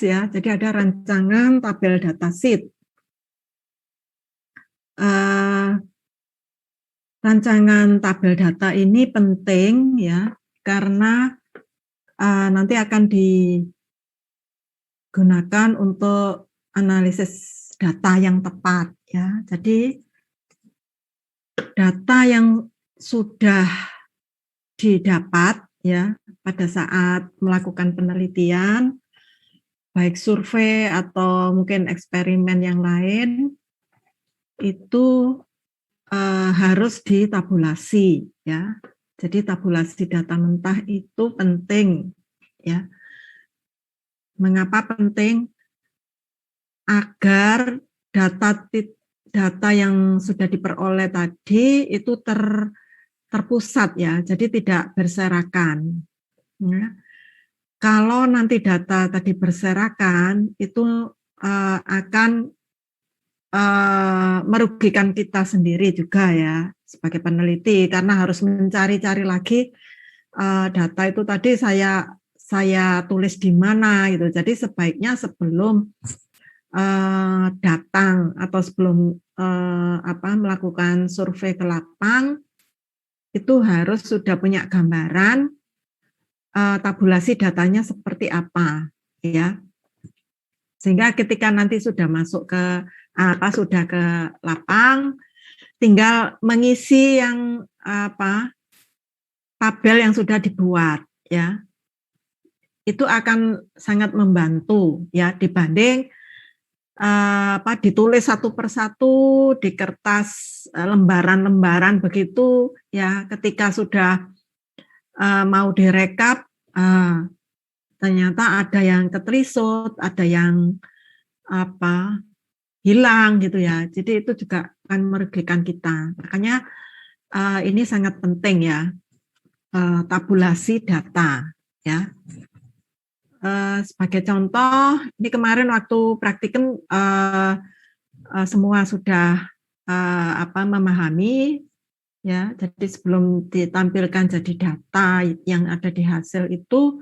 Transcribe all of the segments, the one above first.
ya. Jadi ada rancangan tabel datasheet. Rancangan tabel data ini penting ya, karena nanti akan digunakan untuk analisis data yang tepat ya. Jadi data yang sudah didapat ya pada saat melakukan penelitian, baik survei atau mungkin eksperimen yang lain, itu harus ditabulasi ya. Jadi tabulasi data mentah itu penting ya. Mengapa penting? Agar data yang sudah diperoleh tadi itu terpusat ya, jadi tidak berserakan. Ya. Kalau nanti data tadi berserakan, itu akan merugikan kita sendiri juga ya sebagai peneliti, karena harus mencari-cari lagi data itu tadi saya tulis di mana gitu. Jadi sebaiknya sebelum datang atau sebelum melakukan survei ke lapang itu harus sudah punya gambaran tabulasi datanya seperti apa ya, sehingga ketika nanti sudah masuk ke sudah ke lapang, tinggal mengisi yang tabel yang sudah dibuat ya, itu akan sangat membantu ya dibanding ditulis satu persatu di kertas lembaran-lembaran begitu ya, ketika sudah mau direkap ternyata ada yang keterisut, ada yang hilang gitu ya. Jadi itu juga akan merugikan kita. Makanya ini sangat penting ya, tabulasi data ya. Sebagai contoh, ini kemarin waktu praktikum semua sudah memahami ya. Jadi sebelum ditampilkan jadi data yang ada di hasil itu,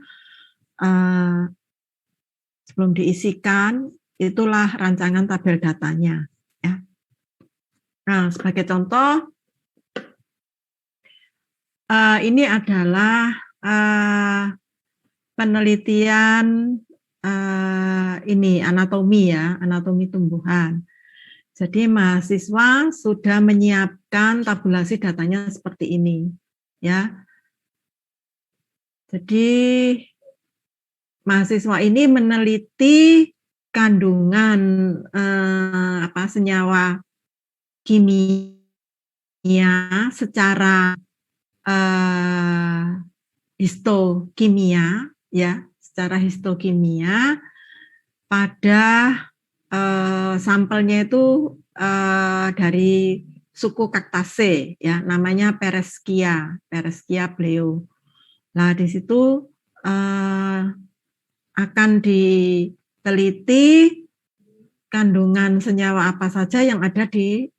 sebelum diisikan, itulah rancangan tabel datanya ya. Nah, sebagai contoh, ini adalah penelitian ini anatomi ya, anatomi tumbuhan. Jadi mahasiswa sudah menyiapkan tabulasi datanya seperti ini ya. Jadi mahasiswa ini meneliti kandungan senyawa kimia secara histokimia ya, secara histokimia pada sampelnya itu dari suku Cactaceae ya, namanya Pereschia bleu. Nah, di situ akan diteliti kandungan senyawa apa saja yang ada di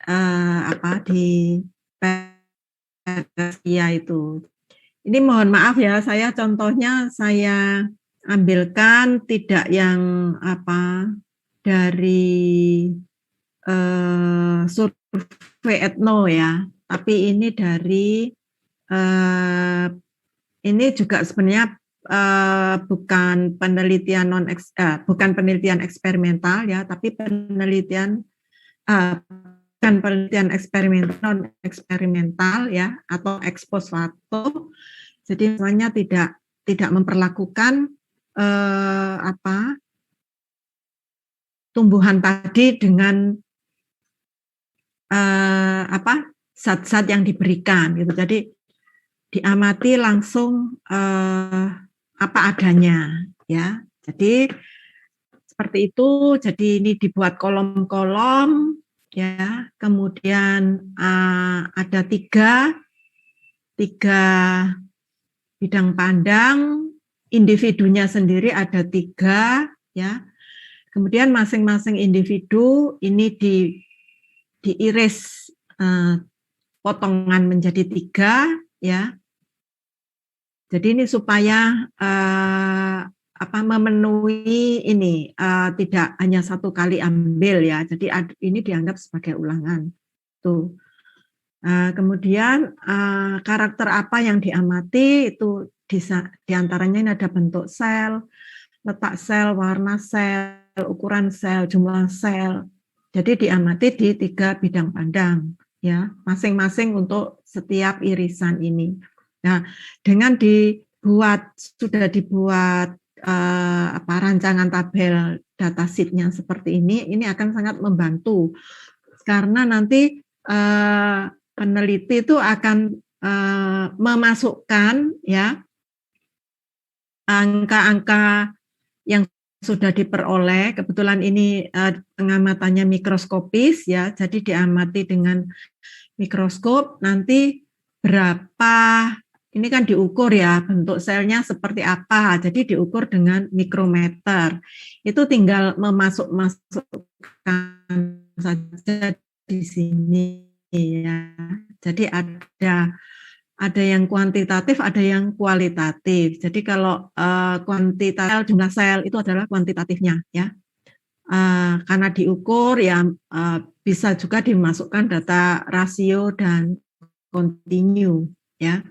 Pereschia itu. Ini mohon maaf ya, saya contohnya saya ambilkan tidak yang dari survei etno ya, tapi ini dari ini juga sebenarnya bukan penelitian eksperimental ya, tapi penelitian eksperimental, non eksperimental ya, atau ex post facto. Jadi semuanya tidak memperlakukan tumbuhan tadi dengan zat-zat yang diberikan gitu. Jadi diamati langsung apa adanya ya. Jadi seperti itu. Jadi ini dibuat kolom-kolom ya. Kemudian ada tiga bidang pandang, individunya sendiri ada 3 ya. Kemudian masing-masing individu ini diiris potongan menjadi 3 ya. Jadi ini supaya memenuhi ini, tidak hanya satu kali ambil ya, jadi ini dianggap sebagai ulangan, tuh. Kemudian, karakter apa yang diamati itu di antaranya ini ada bentuk sel, letak sel, warna sel, ukuran sel, jumlah sel. Jadi diamati di 3 bidang pandang, ya, masing-masing untuk setiap irisan ini. Nah, dengan sudah dibuat rancangan tabel datasheet-nya seperti ini akan sangat membantu karena nanti peneliti itu akan memasukkan ya angka-angka yang sudah diperoleh. Kebetulan ini pengamatannya mikroskopis ya, jadi diamati dengan mikroskop. Nanti berapa, ini kan diukur ya bentuk selnya seperti apa, jadi diukur dengan mikrometer. Itu tinggal memasukkan saja di sini ya. Jadi ada yang kuantitatif, ada yang kualitatif. Jadi kalau kuantitatif jumlah sel itu adalah kuantitatifnya ya. Karena diukur ya bisa juga dimasukkan data rasio dan kontinu ya.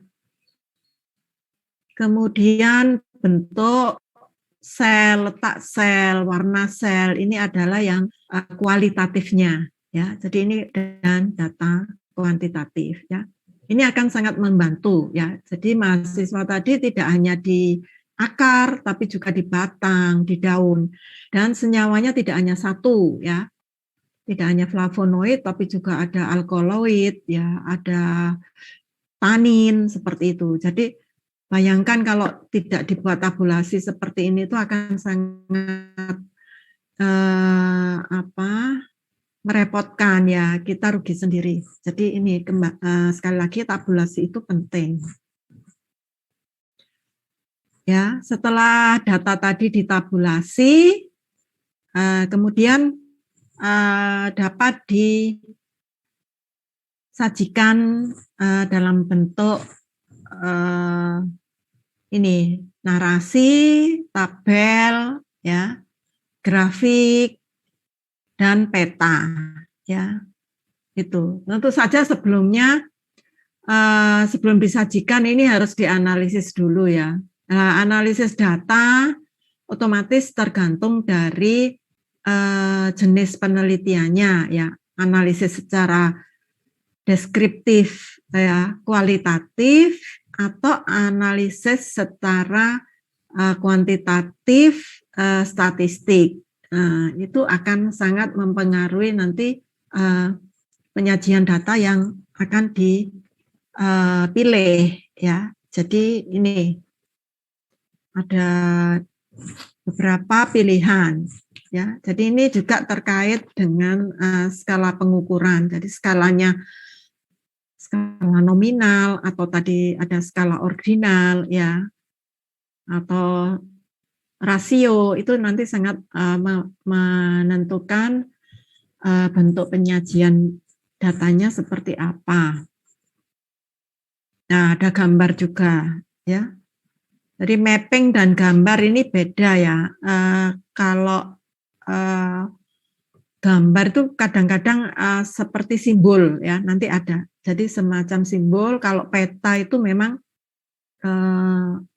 Kemudian bentuk sel, letak sel, warna sel ini adalah yang kualitatifnya ya. Jadi ini dan data kuantitatif ya. Ini akan sangat membantu ya. Jadi mahasiswa tadi tidak hanya di akar tapi juga di batang, di daun. Dan senyawanya tidak hanya satu ya. Tidak hanya flavonoid tapi juga ada alkaloid ya, ada tanin seperti itu. Jadi bayangkan kalau tidak dibuat tabulasi seperti ini itu akan sangat merepotkan ya, kita rugi sendiri. Jadi ini sekali lagi tabulasi itu penting. Ya, setelah data tadi ditabulasi, kemudian dapat disajikan dalam bentuk ini narasi, tabel, ya, grafik, dan peta, ya, itu. Tentu saja sebelumnya sebelum disajikan ini harus dianalisis dulu ya. Analisis data otomatis tergantung dari jenis penelitiannya ya. Analisis secara deskriptif ya, kualitatif atau analisis secara kuantitatif statistik. Itu akan sangat mempengaruhi nanti penyajian data yang akan dipilih ya. Jadi ini ada beberapa pilihan ya. Jadi ini juga terkait dengan skala pengukuran. Jadi skala nominal atau tadi ada skala ordinal ya, atau rasio itu nanti sangat menentukan bentuk penyajian datanya seperti apa. Nah, ada gambar juga ya. Jadi mapping dan gambar ini beda ya. Kalau gambar itu kadang-kadang seperti simbol ya, nanti ada. Jadi semacam simbol. Kalau peta itu memang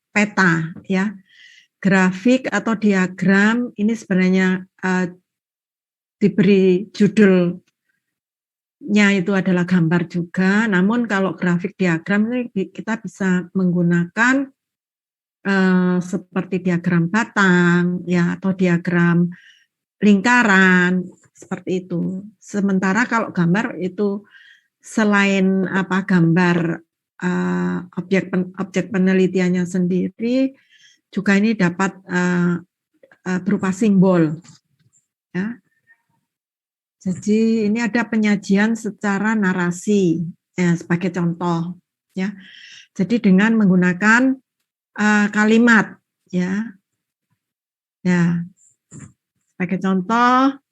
peta ya. Grafik atau diagram ini sebenarnya diberi judulnya itu adalah gambar juga. Namun kalau grafik diagram ini kita bisa menggunakan seperti diagram batang ya, atau diagram lingkaran seperti itu. Sementara kalau gambar itu selain gambar objek penelitiannya sendiri, juga ini dapat berupa simbol ya. Jadi ini ada penyajian secara narasi ya, sebagai contoh ya. Jadi dengan menggunakan kalimat ya. Ya. Sebagai contoh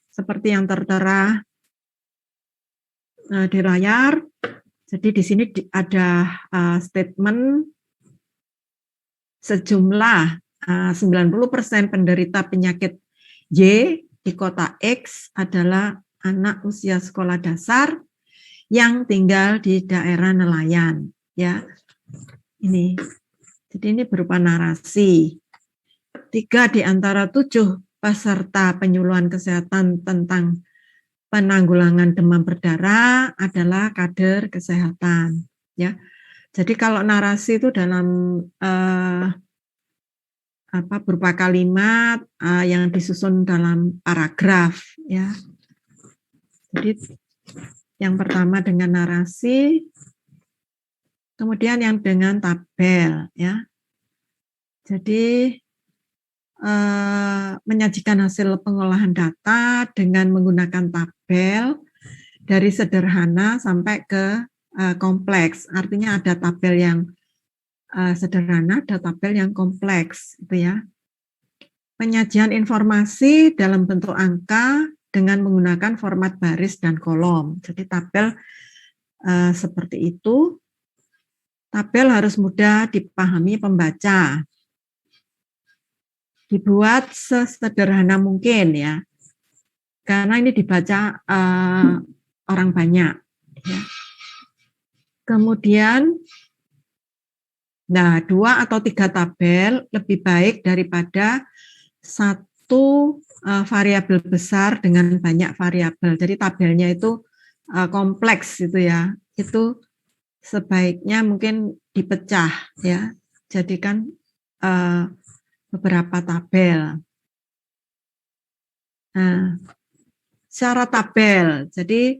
seperti yang tertera di layar. Jadi di sini ada statement sejumlah 90% penderita penyakit Y di kota X adalah anak usia sekolah dasar yang tinggal di daerah nelayan, ya. Ini. Jadi ini berupa narasi. 3 di antara 7 peserta penyuluhan kesehatan tentang penanggulangan demam berdarah adalah kader kesehatan, ya. Jadi kalau narasi itu dalam berupa kalimat yang disusun dalam paragraf, ya. Jadi yang pertama dengan narasi, kemudian yang dengan tabel, ya. Jadi menyajikan hasil pengolahan data dengan menggunakan tabel dari sederhana sampai ke kompleks. Artinya ada tabel yang sederhana, ada tabel yang kompleks, gitu ya. Penyajian informasi dalam bentuk angka dengan menggunakan format baris dan kolom. Jadi tabel seperti itu. Tabel harus mudah dipahami pembaca. Dibuat sesederhana mungkin, ya, karena ini dibaca orang banyak, ya. Kemudian, 2 atau 3 tabel lebih baik daripada 1 variabel besar dengan banyak variabel. Jadi tabelnya itu kompleks, gitu ya. Itu sebaiknya mungkin dipecah, ya. Jadikan beberapa tabel. Nah, syarat tabel. Jadi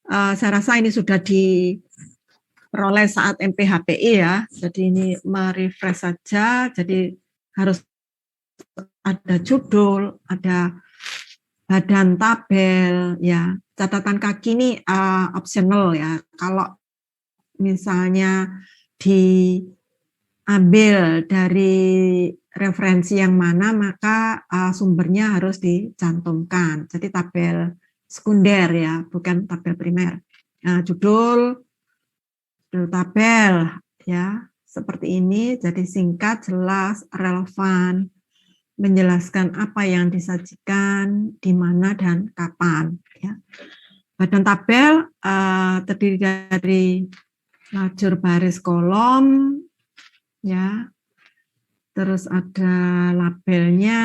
saya rasa ini sudah diperoleh saat MPHPI, ya. Jadi ini merefresh saja. Jadi harus ada judul, ada badan tabel, ya. Catatan kaki ini optional, ya. Kalau misalnya diambil dari referensi yang mana, maka sumbernya harus dicantumkan. Jadi tabel sekunder, ya, bukan tabel primer. Judul tabel, ya, seperti ini. Jadi singkat, jelas, relevan, menjelaskan apa yang disajikan, di mana dan kapan, ya. Badan tabel terdiri dari lajur baris kolom, ya. Terus ada labelnya,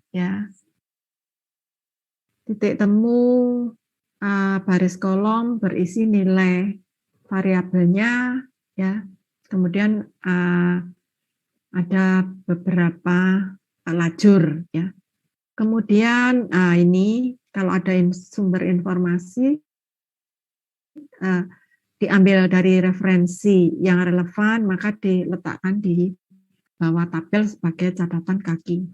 ya. Titik temu baris kolom berisi nilai variabelnya, ya. Kemudian ada beberapa lajur, ya. Kemudian ini kalau ada sumber informasi diambil dari referensi yang relevan, maka diletakkan di bawah tabel sebagai catatan kaki.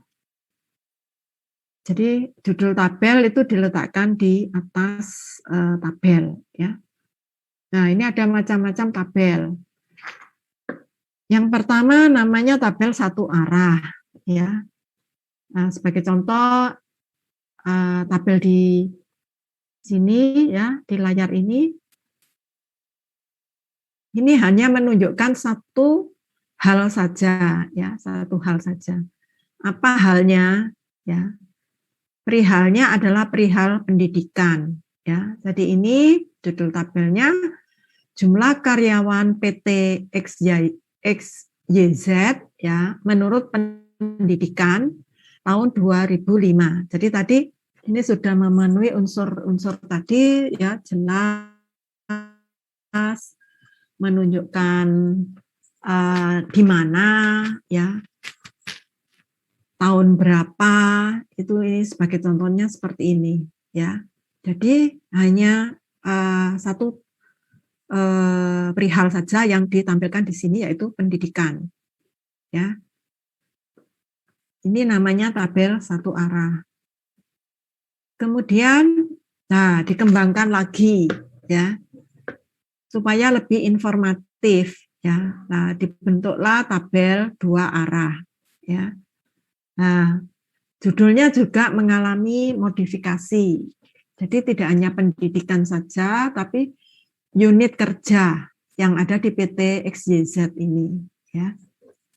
Jadi judul tabel itu diletakkan di atas tabel, ya. Nah, ini ada macam-macam tabel. Yang pertama namanya tabel satu arah, ya. Nah, sebagai contoh tabel di sini, ya, di layar ini hanya menunjukkan satu hal saja, ya, satu hal saja. Apa halnya, ya? Perihalnya adalah perihal pendidikan, ya. Jadi ini judul tabelnya jumlah karyawan PT XYZ, ya, menurut pendidikan tahun 2005. Jadi tadi ini sudah memenuhi unsur-unsur tadi, ya, jelas, menunjukkan di mana, ya, tahun berapa, itu ini sebagai contohnya seperti ini, ya. Jadi hanya satu perihal saja yang ditampilkan di sini, yaitu pendidikan, ya. Ini namanya tabel satu arah. Kemudian, dikembangkan lagi, ya, supaya lebih informatif, ya. Nah, dibentuklah tabel 2 arah, ya. Nah, judulnya juga mengalami modifikasi. Jadi tidak hanya pendidikan saja, tapi unit kerja yang ada di PT XYZ ini. ya.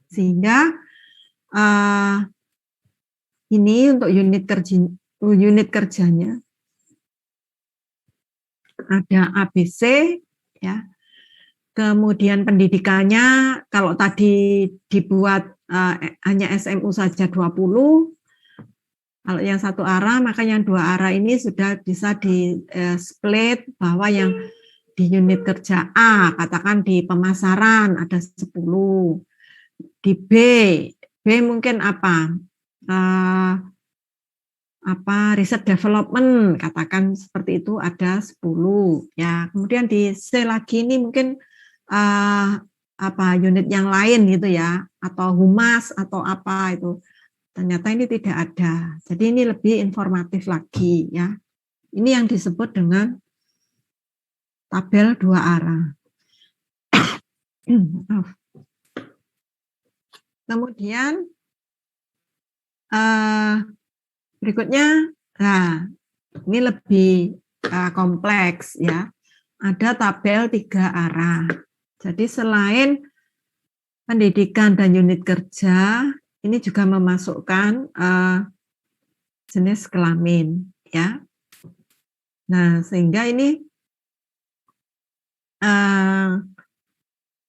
Sehingga ini untuk unit kerjanya ada ABC, ya. Kemudian pendidikannya kalau tadi dibuat hanya SMU saja 20, kalau yang satu arah, maka yang dua arah ini sudah bisa di split bahwa yang di unit kerja A, katakan di pemasaran ada 10, di B mungkin apa riset development, katakan seperti itu ada 10, ya. Kemudian di C lagi ini mungkin unit yang lain gitu ya, atau humas atau apa itu. Ternyata ini tidak ada. Jadi ini lebih informatif lagi, ya. Ini yang disebut dengan tabel dua arah. Kemudian berikutnya, nah ini lebih kompleks, ya. Ada tabel 3 arah. Jadi selain pendidikan dan unit kerja, ini juga memasukkan jenis kelamin, ya. Nah, sehingga ini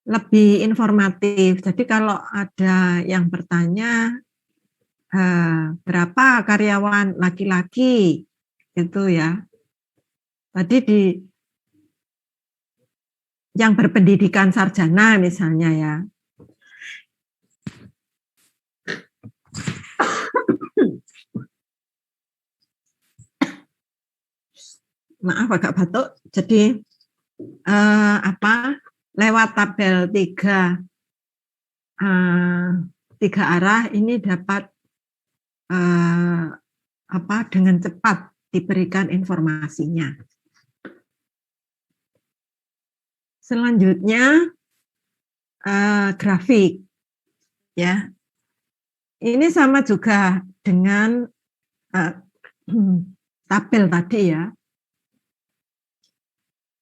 lebih informatif. Jadi kalau ada yang bertanya berapa karyawan laki-laki itu, ya. Tadi yang berpendidikan sarjana misalnya, ya. Maaf agak batuk. Jadi lewat tabel 3 arah ini dapat dengan cepat diberikan informasinya. Selanjutnya grafik, ya. Ini sama juga dengan tabel tadi, ya.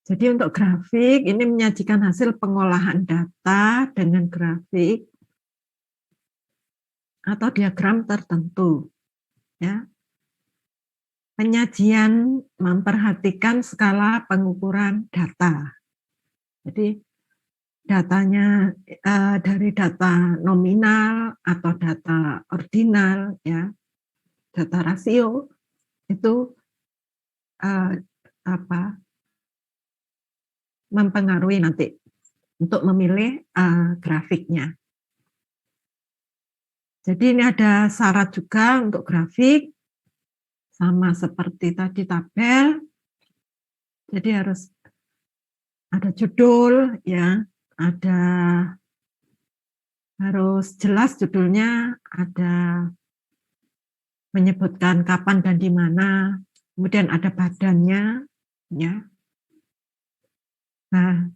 Jadi untuk grafik ini menyajikan hasil pengolahan data dengan grafik atau diagram tertentu, ya. Penyajian memperhatikan skala pengukuran data. Jadi datanya dari data nominal atau data ordinal, ya, data rasio itu mempengaruhi nanti untuk memilih grafiknya. Jadi ini ada syarat juga untuk grafik, sama seperti tadi tabel. Jadi harus ada judul, ya, harus jelas judulnya, ada menyebutkan kapan dan di mana, kemudian ada badannya, ya. Nah,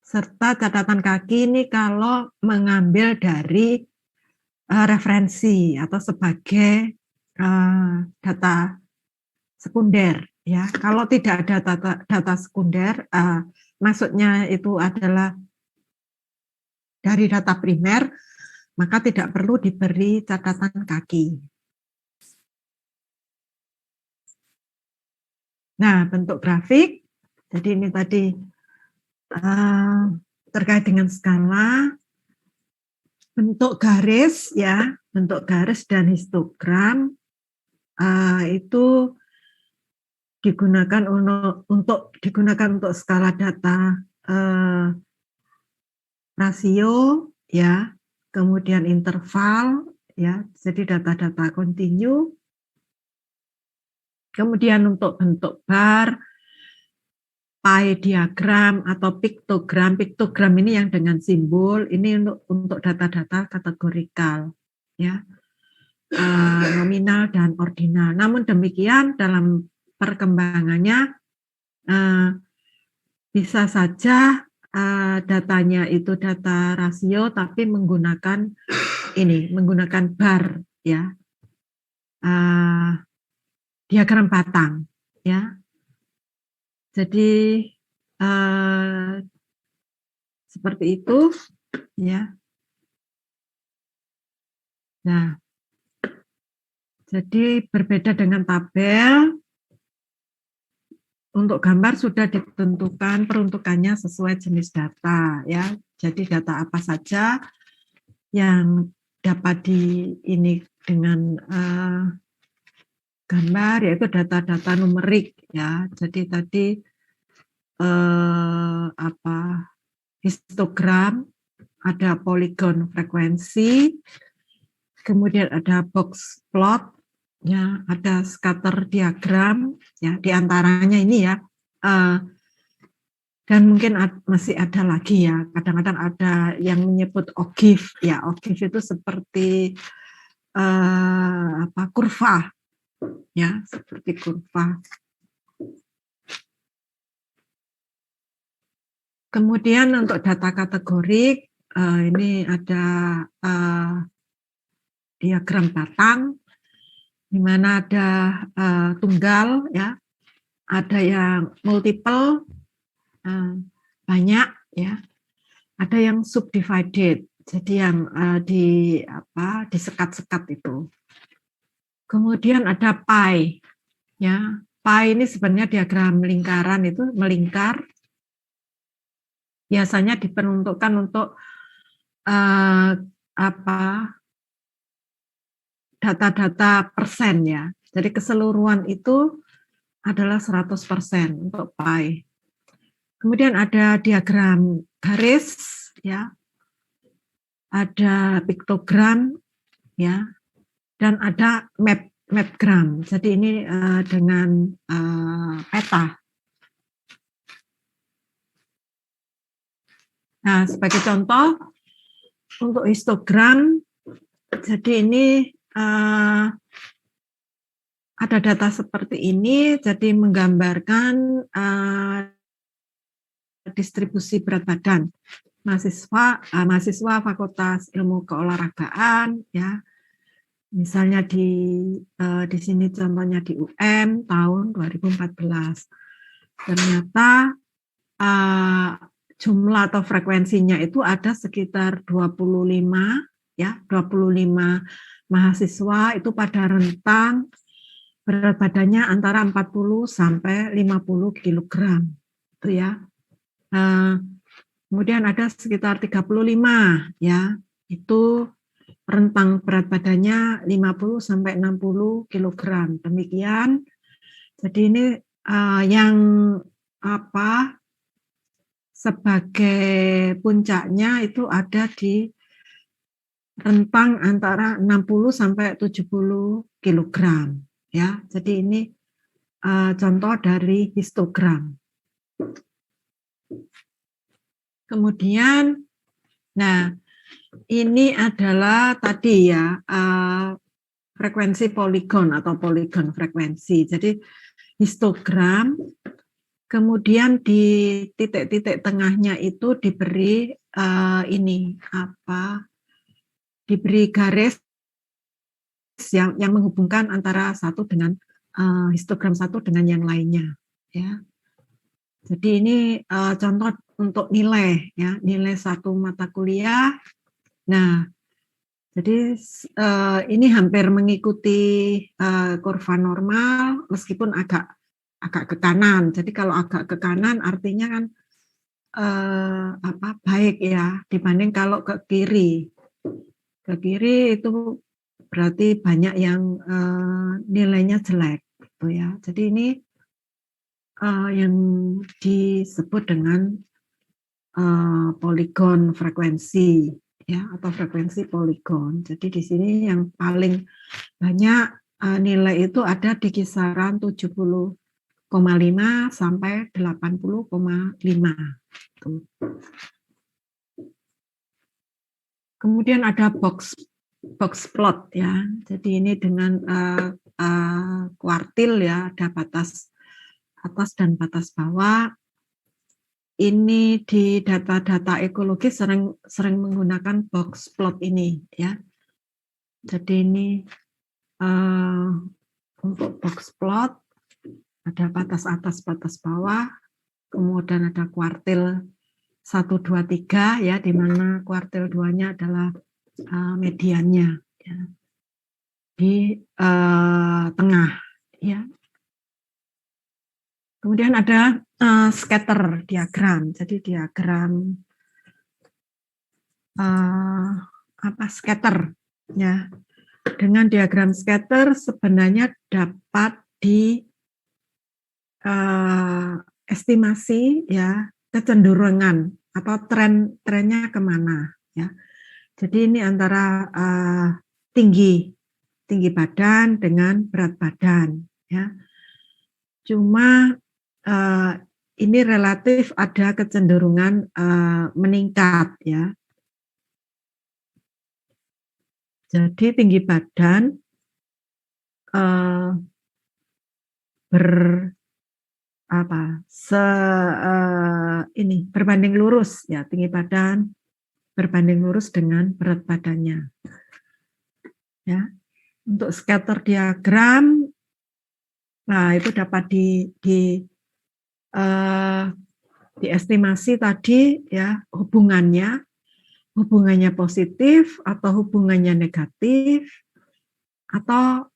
serta catatan kaki ini kalau mengambil dari referensi atau sebagai data sekunder, ya. Kalau tidak ada data sekunder, maksudnya itu adalah dari data primer, maka tidak perlu diberi catatan kaki. Nah, bentuk grafik, jadi ini tadi terkait dengan skala, bentuk garis, ya, bentuk garis dan histogram itu digunakan untuk skala data rasio, ya, kemudian interval, ya, jadi data-data kontinu. Kemudian untuk bentuk bar, pie diagram atau piktogram. Piktogram ini yang dengan simbol, ini untuk data-data kategorikal, ya, nominal dan ordinal. Namun demikian dalam perkembangannya bisa saja datanya itu data rasio tapi menggunakan bar, ya, diagram batang, ya. Jadi seperti itu, ya. Nah, jadi berbeda dengan tabel, untuk gambar sudah ditentukan peruntukannya sesuai jenis data ya. Jadi data apa saja yang dapat ini dengan gambar, yaitu data-data numerik ya. Jadi tadi histogram, ada poligon frekuensi, kemudian ada box plot, ya, ada scatter diagram, ya, diantaranya ini ya, dan mungkin masih ada lagi ya. Kadang-kadang ada yang menyebut OGIF, ya, OGIF itu seperti kurva, ya, seperti kurva. Kemudian untuk data kategorik, ini ada diagram batang, di mana ada tunggal, ya, ada yang multiple, banyak, ya, ada yang subdivided, jadi yang disekat-sekat itu. Kemudian ada pie, ya, pie ini sebenarnya diagram lingkaran itu melingkar, biasanya diperuntukkan untuk data-data persen ya. Jadi keseluruhan itu adalah 100% untuk pie. Kemudian ada diagram garis ya. Ada piktogram ya. Dan ada mapgram. Jadi ini dengan peta. Nah, sebagai contoh untuk histogram, jadi ini ada data seperti ini, jadi menggambarkan distribusi berat badan mahasiswa Fakultas Ilmu Keolahragaan, ya, misalnya di sini contohnya di UM tahun 2014. Ternyata jumlah atau frekuensinya itu ada sekitar 25 ya, 25 mahasiswa itu pada rentang berat badannya antara 40 sampai 50 kg itu ya. Kemudian ada sekitar 35 ya, itu rentang berat badannya 50 sampai 60 kg. Demikian. Jadi ini yang sebagai puncaknya itu ada di rentang antara 60 sampai 70 kg ya. Jadi ini contoh dari histogram. Kemudian, nah ini adalah tadi ya frekuensi poligon atau poligon frekuensi. Jadi histogram, kemudian di titik-titik tengahnya itu diberi diberi garis yang menghubungkan antara satu dengan histogram satu dengan yang lainnya. Ya. Jadi ini contoh untuk nilai, ya, nilai satu mata kuliah. Nah, jadi ini hampir mengikuti kurva normal, meskipun agak ke kanan. Jadi kalau agak ke kanan artinya kan baik ya, dibanding kalau ke kiri. Ke kiri itu berarti banyak yang nilainya jelek, gitu ya. Jadi ini yang disebut dengan poligon frekuensi, ya, atau frekuensi poligon. Jadi di sini yang paling banyak nilai itu ada di kisaran 70,5 sampai 80,5. Kemudian ada box plot ya. Jadi ini dengan kuartil ya, ada batas atas dan batas bawah. Ini di data-data ekologi sering menggunakan box plot ini ya. Jadi ini untuk box plot ada batas atas, batas bawah, kemudian ada kuartil 1, 2, 3 ya, di mana kuartil 2-nya adalah mediannya ya, di tengah, ya. Kemudian ada scatter diagram. Jadi diagram scatter, ya. Dengan diagram scatter sebenarnya dapat estimasi, ya, kecenderungan atau trennya kemana, ya. Jadi ini antara tinggi badan dengan berat badan, ya. Cuma ini relatif ada kecenderungan meningkat, ya. Jadi tinggi badan berbanding lurus, ya, tinggi badan berbanding lurus dengan berat badannya, ya. Untuk scatter diagram, nah itu dapat diestimasi tadi, ya, hubungannya positif atau hubungannya negatif atau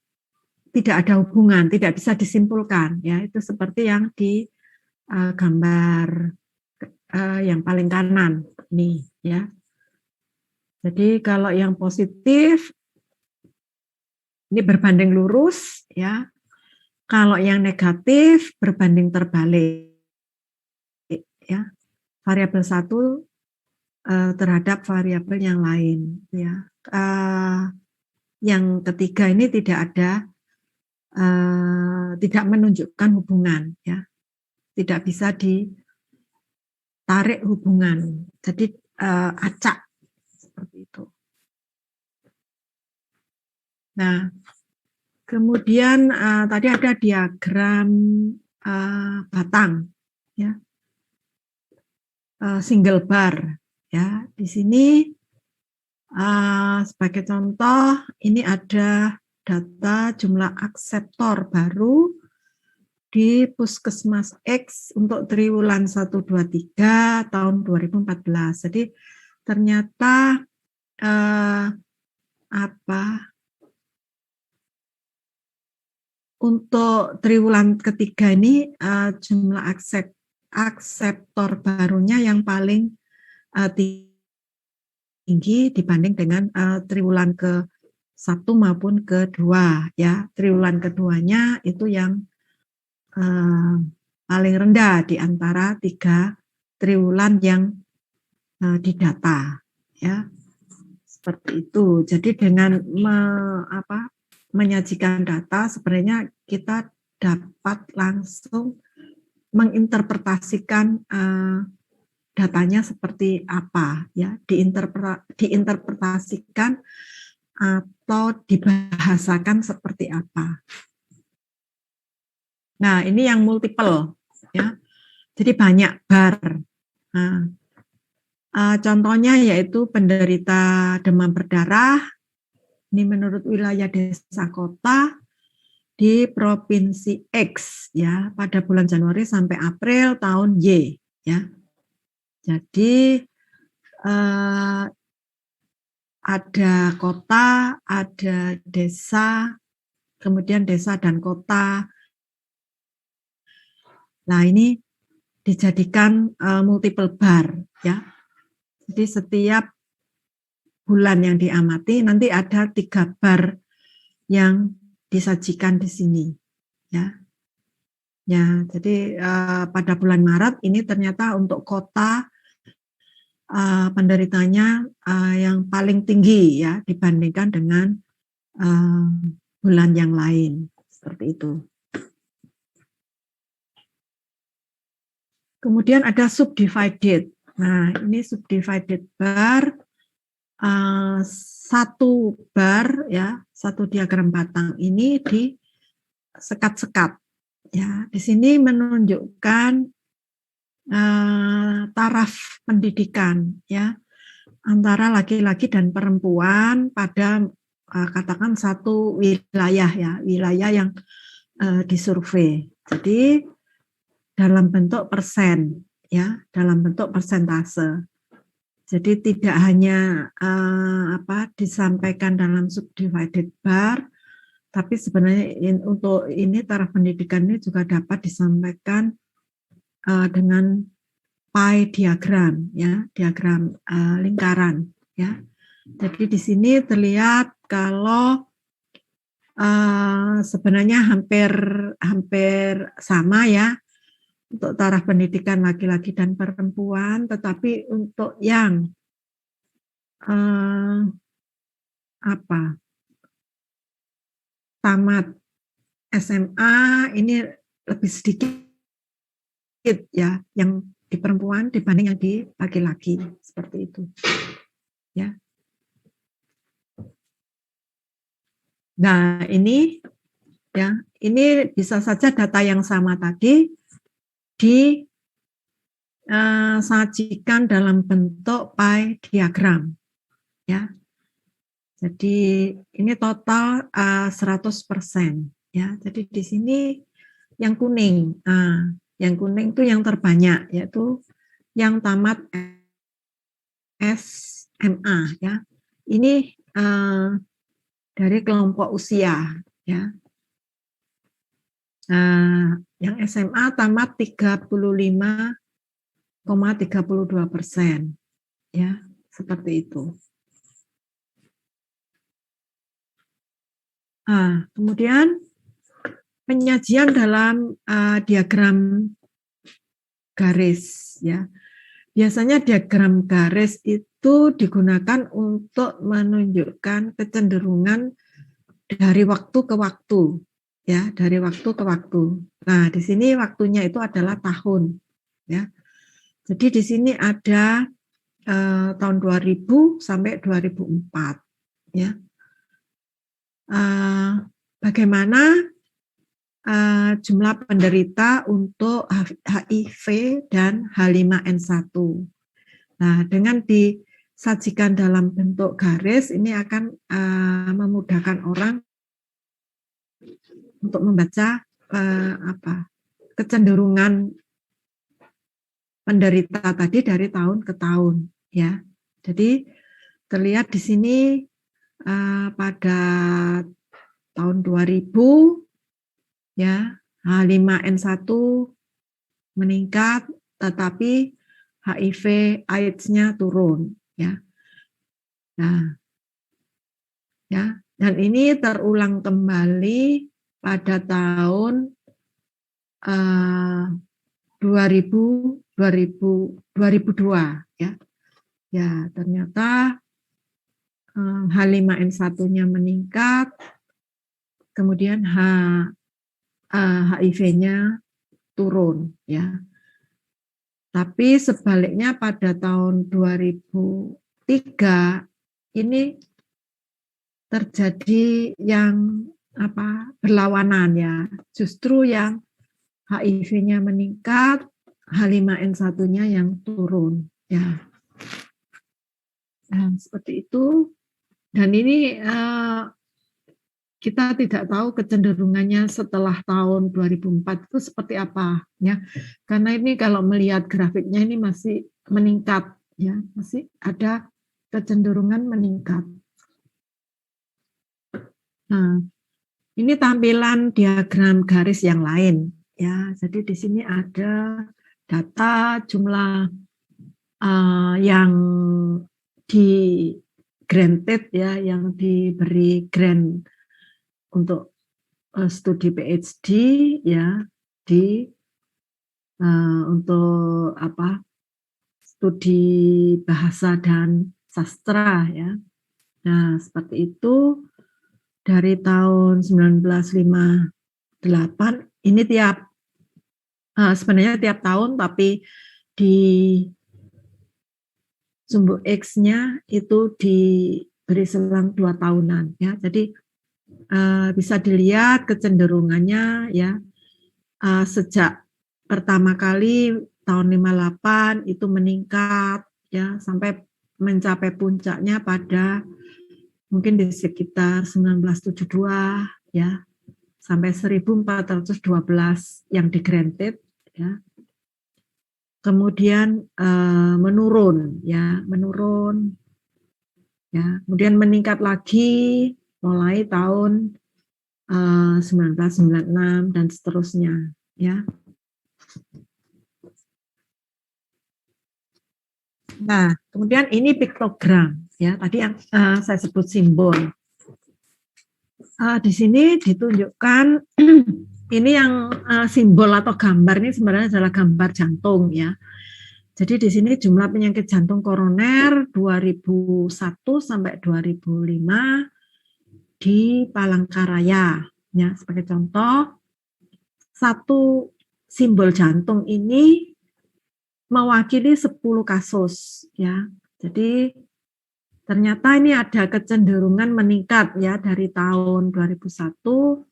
tidak ada hubungan, tidak bisa disimpulkan, ya. Itu seperti yang di gambar yang paling kanan nih, ya. Jadi kalau yang positif ini berbanding lurus, ya. Kalau yang negatif berbanding terbalik, ya. Variabel satu terhadap variabel yang lain, ya. Yang ketiga ini tidak menunjukkan hubungan, ya. Tidak bisa ditarik hubungan. Jadi acak seperti itu. Nah, kemudian tadi ada diagram batang, ya, single bar, ya. Di sini sebagai contoh, ini ada data jumlah akseptor baru di Puskesmas X untuk triwulan 1-2-3 tahun 2014. Jadi ternyata untuk triwulan ketiga ini jumlah akseptor barunya yang paling tinggi dibanding dengan triwulan ke-1 maupun ke-2, ya. Triwulan keduanya itu yang paling rendah di antara 3 triwulan yang didata, ya. Seperti itu. Jadi dengan menyajikan data sebenarnya kita dapat langsung menginterpretasikan datanya seperti apa, ya, diinterpretasikan atau dibahasakan seperti apa. Nah, ini yang multiple, ya. Jadi banyak bar. Nah, contohnya yaitu penderita demam berdarah. Ini menurut wilayah desa kota di provinsi X, ya, pada bulan Januari sampai April tahun Y, ya. Jadi ada kota, ada desa, kemudian desa dan kota. Nah, ini dijadikan multiple bar, ya. Jadi setiap bulan yang diamati nanti ada 3 bar yang disajikan di sini, ya. Ya, jadi pada bulan Maret ini ternyata untuk kota penderitanya yang paling tinggi, ya, dibandingkan dengan bulan yang lain, seperti itu. Kemudian ada subdivided. Nah, ini subdivided bar, 1 bar, ya, 1 diagram batang ini di sekat-sekat, ya. Di sini menunjukkan taraf pendidikan, ya, antara laki-laki dan perempuan pada katakan satu wilayah, ya, wilayah yang disurvei. Jadi dalam bentuk persen, ya, dalam bentuk persentase. Jadi tidak hanya disampaikan dalam subdivided bar, tapi sebenarnya untuk ini taraf pendidikan ini juga dapat disampaikan dengan pie diagram, ya, diagram lingkaran, ya. Jadi di sini terlihat kalau sebenarnya hampir sama ya untuk taraf pendidikan laki-laki dan perempuan, tetapi untuk yang tamat SMA ini lebih sedikit ya yang di perempuan dibanding yang di laki-laki, seperti itu. Ya. Nah, ini ya, ini bisa saja data yang sama tadi disajikan dalam bentuk pie diagram, ya. Jadi ini total 100%, ya. Jadi di sini yang kuning, yang kuning itu yang terbanyak, yaitu yang tamat SMA, ya. Ini dari kelompok usia, ya. Yang SMA tamat 35,32%, ya, seperti itu. Kemudian penyajian dalam diagram garis, ya. Biasanya diagram garis itu digunakan untuk menunjukkan kecenderungan dari waktu ke waktu, ya, dari waktu ke waktu. Nah, di sini waktunya itu adalah tahun, ya. Jadi di sini ada tahun 2000 sampai 2004, ya. Bagaimana jumlah penderita untuk HIV dan H5N1. Nah, dengan disajikan dalam bentuk garis, ini akan memudahkan orang untuk membaca kecenderungan penderita tadi dari tahun ke tahun, ya. Jadi terlihat di sini pada tahun 2000, ya, H5N1 meningkat, tetapi HIV AIDS-nya turun, ya. Nah, ya, dan ini terulang kembali pada tahun 2002, ya. Ya, ternyata H5N1-nya meningkat, kemudian HIV-nya turun, ya. Tapi sebaliknya pada tahun 2003 ini terjadi yang berlawanan, ya. Justru yang HIV-nya meningkat, H5N1-nya yang turun, ya. Nah, seperti itu. Dan ini kita tidak tahu kecenderungannya setelah tahun 2004 itu seperti apa, ya. Karena ini kalau melihat grafiknya ini masih meningkat, ya, masih ada kecenderungan meningkat. Nah, ini tampilan diagram garis yang lain, ya. Jadi di sini ada data jumlah yang di granted, ya, yang diberi grant untuk studi PhD, ya, untuk studi bahasa dan sastra, ya. Nah, seperti itu dari tahun 1958 ini sebenarnya tiap tahun, tapi di sumbu X-nya itu diberi selang 2 tahunan, ya. Jadi bisa dilihat kecenderungannya, ya, sejak pertama kali tahun 58 itu meningkat, ya, sampai mencapai puncaknya pada mungkin di sekitar 1972, ya, sampai 1412 yang di granted, ya. kemudian menurun ya, kemudian meningkat lagi mulai tahun 1996 dan seterusnya ya. Nah, kemudian ini piktogram ya, tadi yang saya sebut simbol. Di sini ditunjukkan ini yang simbol atau gambar ini sebenarnya adalah gambar jantung ya. Jadi di sini jumlah penyakit jantung koroner 2001 sampai 2005 di Palangkaraya ya, sebagai contoh satu simbol jantung ini mewakili 10 kasus ya. Jadi ternyata ini ada kecenderungan meningkat ya, dari tahun 2001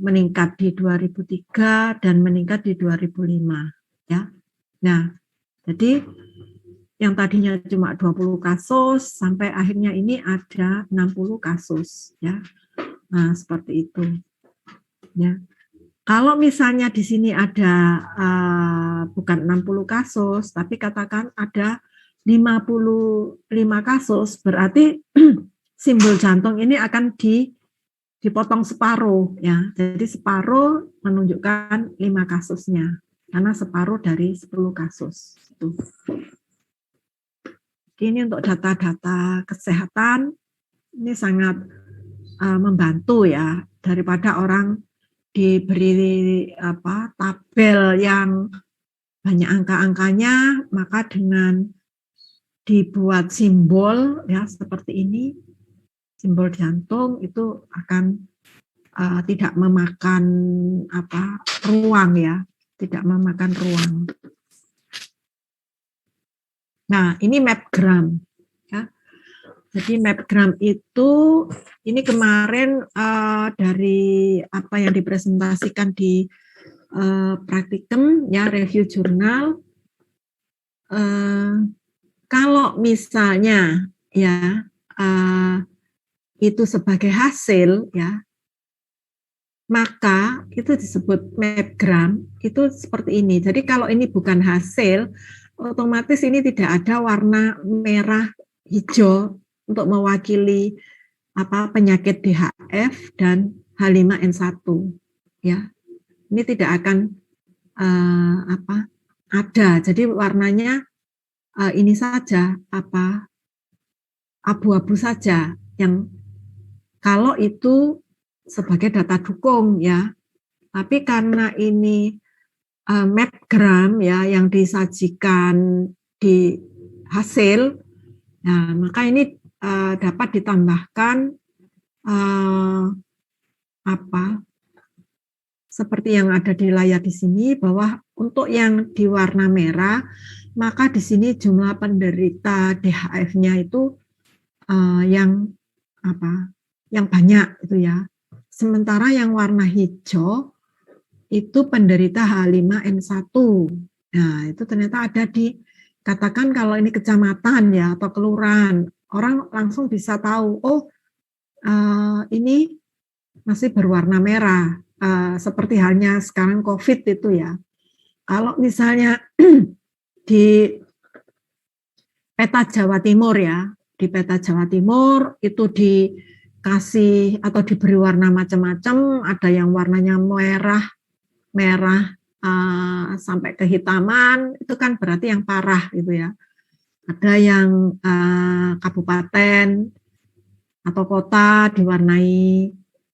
meningkat di 2003 dan meningkat di 2005 ya. Nah, jadi yang tadinya cuma 20 kasus sampai akhirnya ini ada 60 kasus ya. Nah, seperti itu. Ya. Kalau misalnya di sini ada bukan 60 kasus, tapi katakan ada 55 kasus, berarti simbol jantung ini akan dipotong separuh ya. Jadi separuh menunjukkan 5 kasusnya, karena separuh dari 10 kasus. Itu. Ini untuk data-data kesehatan ini sangat membantu ya, daripada orang diberi tabel yang banyak angka-angkanya, maka dengan dibuat simbol ya seperti ini, simbol jantung itu akan tidak memakan ruang ya, tidak memakan ruang. Nah, ini mapgram ya. Jadi mapgram itu ini kemarin dari apa yang dipresentasikan di praktikum ya, review jurnal. Kalau misalnya ya itu sebagai hasil ya, maka itu disebut mapgram, itu seperti ini. Jadi kalau ini bukan hasil, otomatis ini tidak ada warna merah hijau untuk mewakili penyakit DHF dan H5N1 ya. Ini tidak akan ada. Jadi warnanya ini saja abu-abu saja, yang kalau itu sebagai data dukung ya. Tapi karena ini mapgram ya yang disajikan di hasil, nah maka ini dapat ditambahkan seperti yang ada di layar di sini, bahwa untuk yang di warna merah, maka di sini jumlah penderita DHF-nya itu yang banyak itu ya. Sementara yang warna hijau itu penderita H5N1. Nah, itu ternyata ada di, katakan kalau ini kecamatan ya atau kelurahan, orang langsung bisa tahu, oh ini masih berwarna merah. Seperti halnya sekarang COVID itu ya. Kalau misalnya di peta Jawa Timur ya, di peta Jawa Timur itu dikasih atau diberi warna macam-macam, ada yang warnanya merah sampai kehitaman, itu kan berarti yang parah gitu ya. Ada yang kabupaten atau kota diwarnai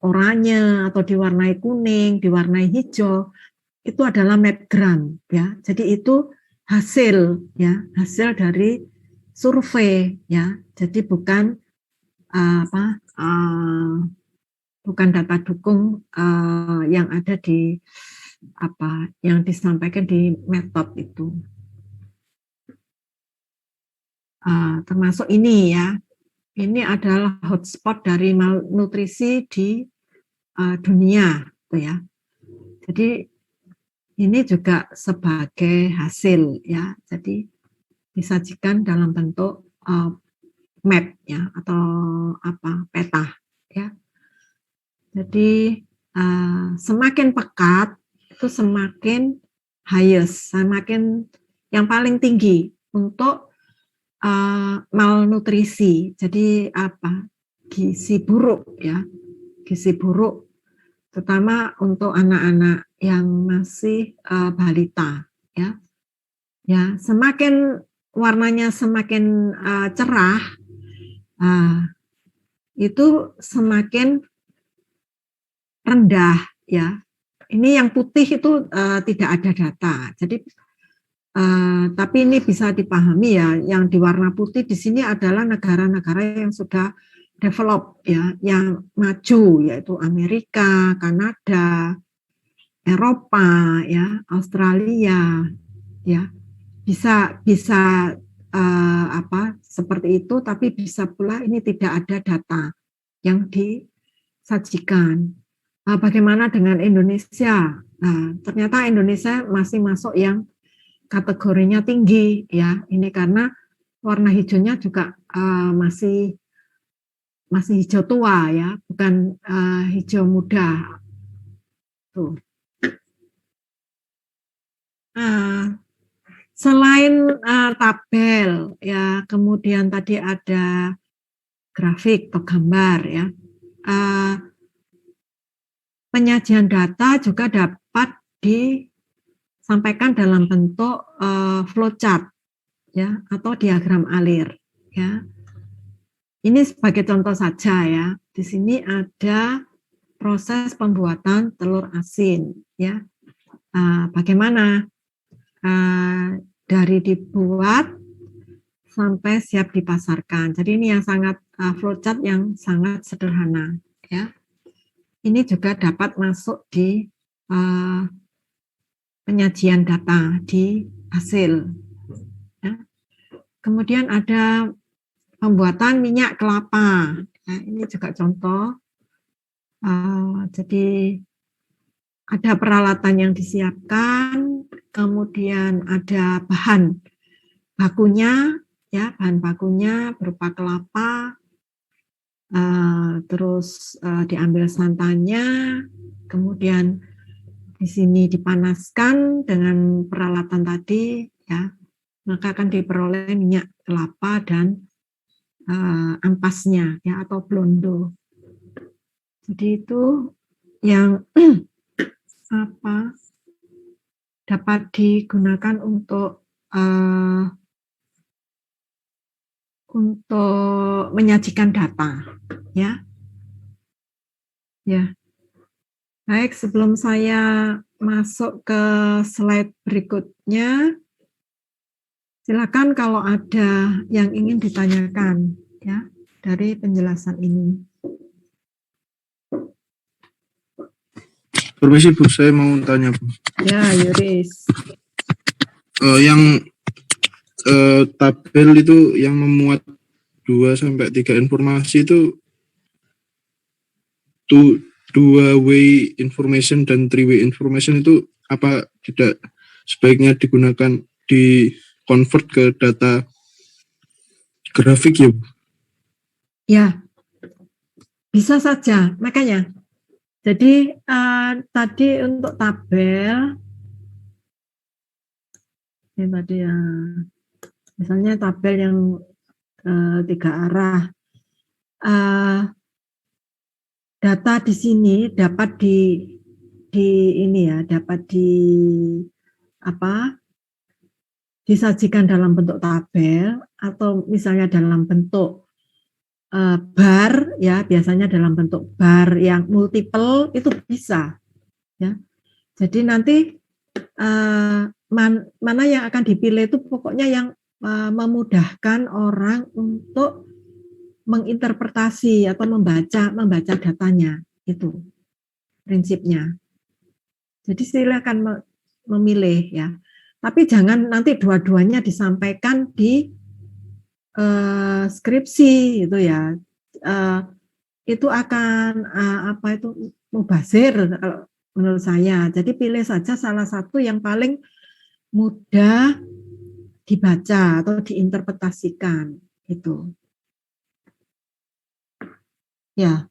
oranye atau diwarnai kuning, diwarnai hijau, itu adalah mapgram ya. Jadi itu hasil ya, hasil dari survei ya. Jadi bukan bukan data dukung yang ada di yang disampaikan di metode itu. Termasuk ini ya. Ini adalah hotspot dari malnutrisi di dunia, gitu ya. Jadi ini juga sebagai hasil ya. Jadi disajikan dalam bentuk map ya atau peta ya. Jadi semakin pekat itu semakin highest, semakin yang paling tinggi untuk malnutrisi. Jadi apa? Gizi buruk ya, gizi buruk, terutama untuk anak-anak yang masih balita ya. Ya, semakin warnanya semakin cerah, itu semakin rendah ya. Ini yang putih itu tidak ada data. Jadi tapi ini bisa dipahami ya, yang di warna putih di sini adalah negara-negara yang sudah develop ya, yang maju, yaitu Amerika, Kanada, Eropa ya, Australia ya. Bisa seperti itu, tapi bisa pula ini tidak ada data yang disajikan. Bagaimana dengan Indonesia? Nah, ternyata Indonesia masih masuk yang kategorinya tinggi ya. Ini karena warna hijaunya juga masih hijau tua ya, bukan hijau muda. Tuh. Selain tabel ya, kemudian tadi ada grafik atau gambar ya. Penyajian data juga dapat disampaikan dalam bentuk flowchart ya, atau diagram alir ya. Ini sebagai contoh saja ya. Di sini ada proses pembuatan telur asin ya. Bagaimana dari dibuat sampai siap dipasarkan. Jadi ini yang sangat flowchart yang sangat sederhana ya. Ini juga dapat masuk di penyajian data di hasil. Ya. Kemudian ada pembuatan minyak kelapa. Nah, ini juga contoh. Jadi ada peralatan yang disiapkan, kemudian ada bahan bakunya, ya bahan bakunya berupa kelapa, terus diambil santannya, kemudian di sini dipanaskan dengan peralatan tadi, ya maka akan diperoleh minyak kelapa dan ampasnya, ya atau blondo. Jadi itu yang dapat digunakan untuk menyajikan data, ya. Ya. Baik, sebelum saya masuk ke slide berikutnya, silakan kalau ada yang ingin ditanyakan, ya, dari penjelasan ini. Permisi Bu, saya mau tanya Bu. Ya, Yuris. Yang tabel itu yang memuat 2-3 informasi itu two-way information dan three-way information itu apa tidak sebaiknya digunakan di convert ke data grafik ya Bu? Ya, bisa saja. Makanya, jadi tadi untuk tabel, ini tadi ya, misalnya tabel yang 3 arah, data di sini dapat disajikan dalam bentuk tabel atau misalnya dalam bentuk bar, ya biasanya dalam bentuk bar yang multiple itu bisa, ya. Jadi nanti mana yang akan dipilih itu pokoknya yang memudahkan orang untuk menginterpretasi atau membaca datanya, itu prinsipnya. Jadi silakan memilih ya. Tapi jangan nanti dua-duanya disampaikan di skripsi gitu ya. Itu akan mubazir kalau menurut saya. Jadi pilih saja salah satu yang paling mudah dibaca atau diinterpretasikan itu. Ya.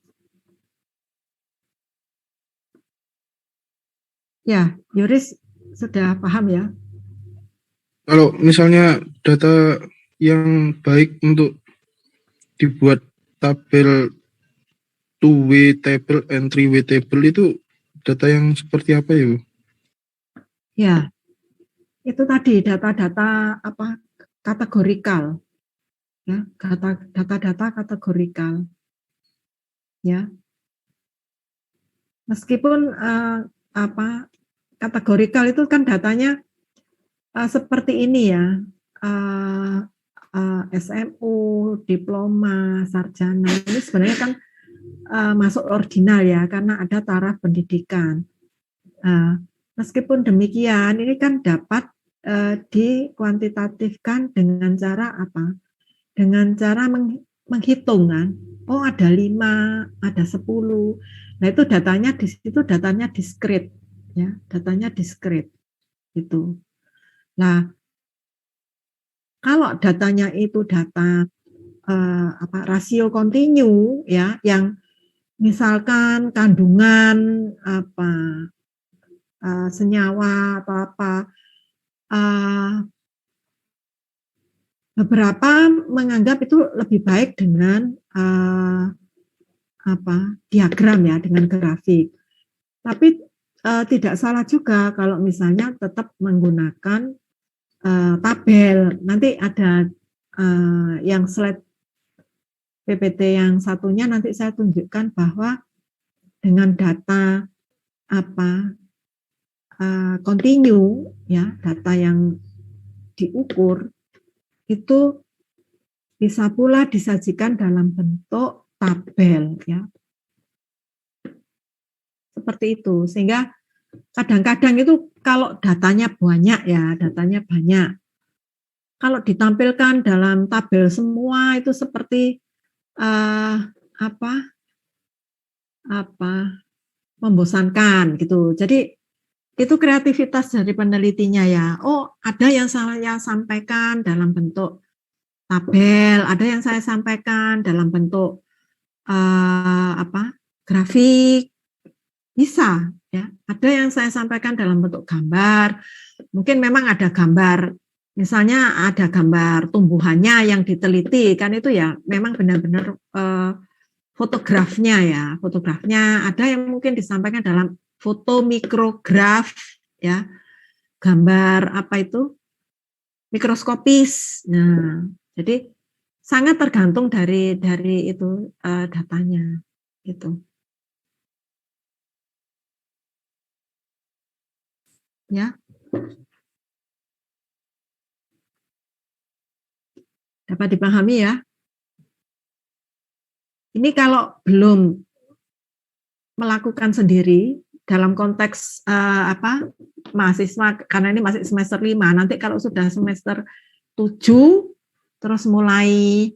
Ya, Yuris sudah paham ya? Kalau misalnya data yang baik untuk dibuat tabel 2-way table and 3-way table itu data yang seperti apa ya, Bu? Ya, itu tadi data-data apa kategorikal, ya, data-data kategorikal, ya. Meskipun apa kategorikal itu kan datanya seperti ini ya, SMU, diploma, sarjana, ini sebenarnya kan masuk ordinal ya, karena ada taraf pendidikan. Meskipun demikian, ini kan dapat dikuantitatifkan dengan cara apa? Dengan cara menghitung kan. Oh, ada 5, ada 10. Nah, itu datanya di situ datanya diskrit ya, datanya diskrit itu. Nah, kalau datanya itu data rasio kontinu ya, yang misalkan kandungan apa senyawa atau apa, beberapa menganggap itu lebih baik dengan diagram ya, dengan grafik. Tapi tidak salah juga kalau misalnya tetap menggunakan tabel. Nanti ada yang slide PPT yang satunya nanti saya tunjukkan bahwa dengan data kontinu ya, data yang diukur itu bisa pula disajikan dalam bentuk tabel ya. Seperti itu. Sehingga kadang-kadang itu kalau datanya banyak ya, datanya banyak. Kalau ditampilkan dalam tabel semua itu seperti membosankan gitu. Jadi itu kreativitas dari penelitinya ya. Oh, ada yang saya sampaikan dalam bentuk tabel, ada yang saya sampaikan dalam bentuk grafik, bisa ya. Ada yang saya sampaikan dalam bentuk gambar. Mungkin memang ada gambar, misalnya ada gambar tumbuhannya yang diteliti kan, itu ya memang benar-benar fotografnya. Ada yang mungkin disampaikan dalam foto mikrograf ya, gambar mikroskopis. Nah, jadi sangat tergantung dari itu datanya gitu. Ya. Dapat dipahami ya? Ini kalau belum melakukan sendiri dalam konteks mahasiswa, karena ini masih semester 5, nanti kalau sudah semester 7 terus mulai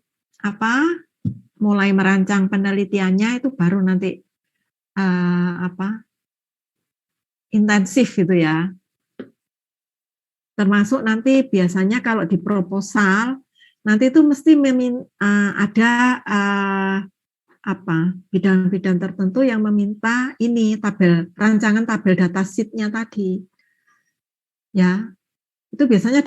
merancang penelitiannya, itu baru nanti intensif gitu ya. Termasuk nanti biasanya kalau di proposal nanti itu mesti ada bidang-bidang tertentu yang meminta ini rancangan tabel data sheet-nya tadi. Ya. Itu biasanya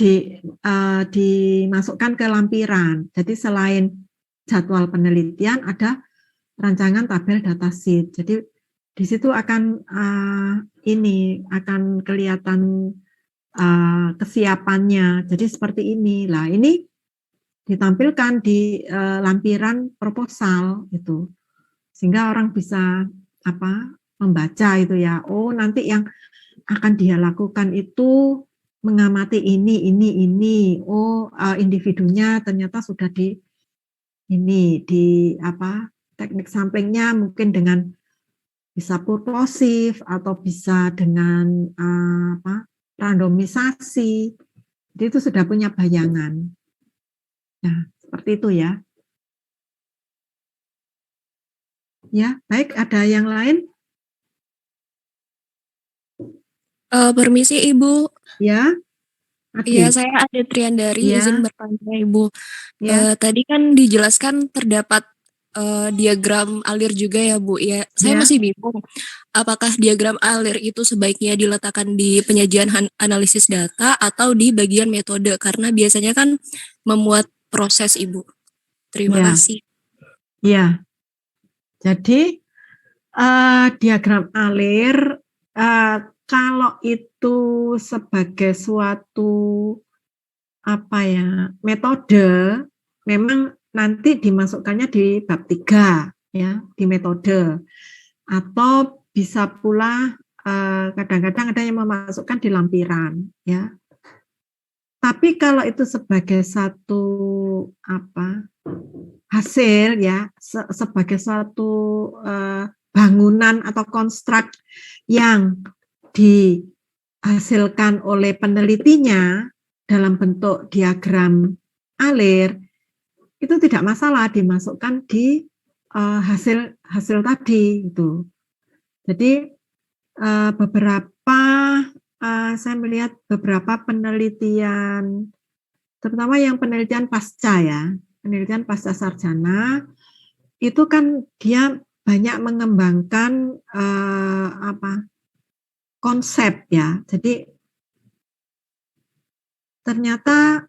dimasukkan ke lampiran. Jadi selain jadwal penelitian ada rancangan tabel data sheet. Jadi di situ akan kelihatan kesiapannya. Jadi seperti ini. Lah, ini ditampilkan di lampiran proposal itu. Sehingga orang bisa membaca itu ya. Oh, nanti yang akan dia lakukan itu mengamati ini. Oh, individunya ternyata sudah di teknik samplingnya mungkin dengan bisa purposif atau bisa dengan randomisasi. Jadi itu sudah punya bayangan. Nah, seperti itu ya. Ya, baik, ada yang lain? Permisi Ibu. Ya. Iya, saya ada Triandari, ya. izin bertanya Ibu. Ya. Tadi kan dijelaskan terdapat diagram alir juga ya Bu ya. Saya Ya. masih bingung. Apakah diagram alir itu sebaiknya diletakkan di penyajian analisis data atau di bagian metode? Karena biasanya kan memuat proses Ibu. Terima Ya. kasih. Ya. Jadi diagram alir kalau itu sebagai suatu metode, memang nanti dimasukkannya di bab 3 ya, di metode. Atau bisa pula kadang-kadang ada yang memasukkan di lampiran ya. Tapi kalau itu sebagai satu hasil ya, sebagai suatu bangunan atau konstruk yang dihasilkan oleh penelitinya dalam bentuk diagram alir, itu tidak masalah dimasukkan di hasil tadi itu. Jadi saya melihat beberapa penelitian, terutama yang penelitian penelitian pasca sarjana, itu kan dia banyak mengembangkan konsep ya. Jadi ternyata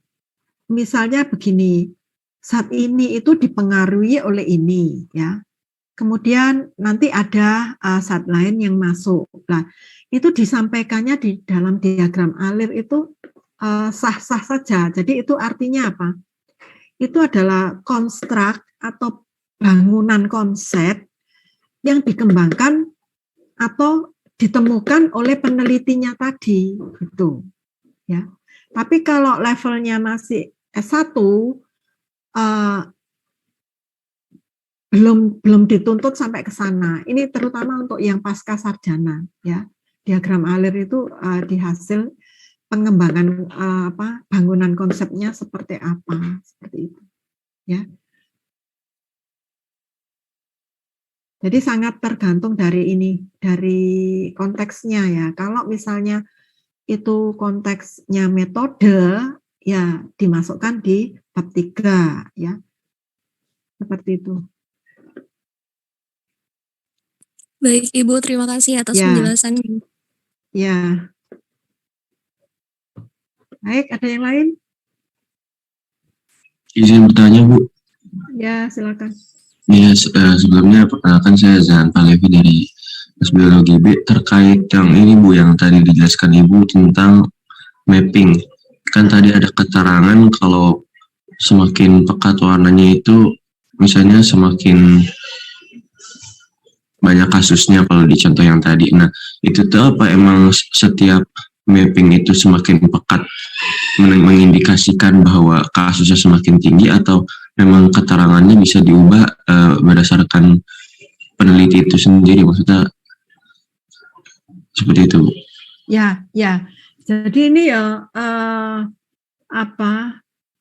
misalnya begini, zat ini itu dipengaruhi oleh ini ya. Kemudian nanti ada zat lain yang masuk. Nah, itu disampaikannya di dalam diagram alir itu sah-sah saja. Jadi itu artinya apa? Itu adalah konstruk atau bangunan konsep yang dikembangkan atau ditemukan oleh penelitinya tadi gitu ya. Tapi kalau levelnya masih S1 belum dituntut sampai ke sana. Ini terutama untuk yang pasca sarjana ya. Diagram alir itu di hasil pengembangan bangunan konsepnya seperti apa, seperti itu ya. Jadi sangat tergantung dari konteksnya ya. Kalau misalnya itu konteksnya metode, ya dimasukkan di bab 3 ya. Seperti itu. Baik Ibu, terima kasih atas penjelasannya. Ya. Baik, ada yang lain? Izin bertanya Bu. Ya, silakan. Ya, sebelumnya perkenalkan saya Zan Palevi dari Biologi B. Terkait yang ini Bu, yang tadi dijelaskan Ibu tentang mapping. Kan tadi ada keterangan kalau semakin pekat warnanya itu, misalnya semakin banyak kasusnya kalau di contoh yang tadi. Nah, itu tuh apa emang setiap mapping itu semakin pekat mengindikasikan bahwa kasusnya semakin tinggi, atau memang keterangannya bisa diubah berdasarkan peneliti itu sendiri, maksudnya seperti itu? Ya. Jadi ini ya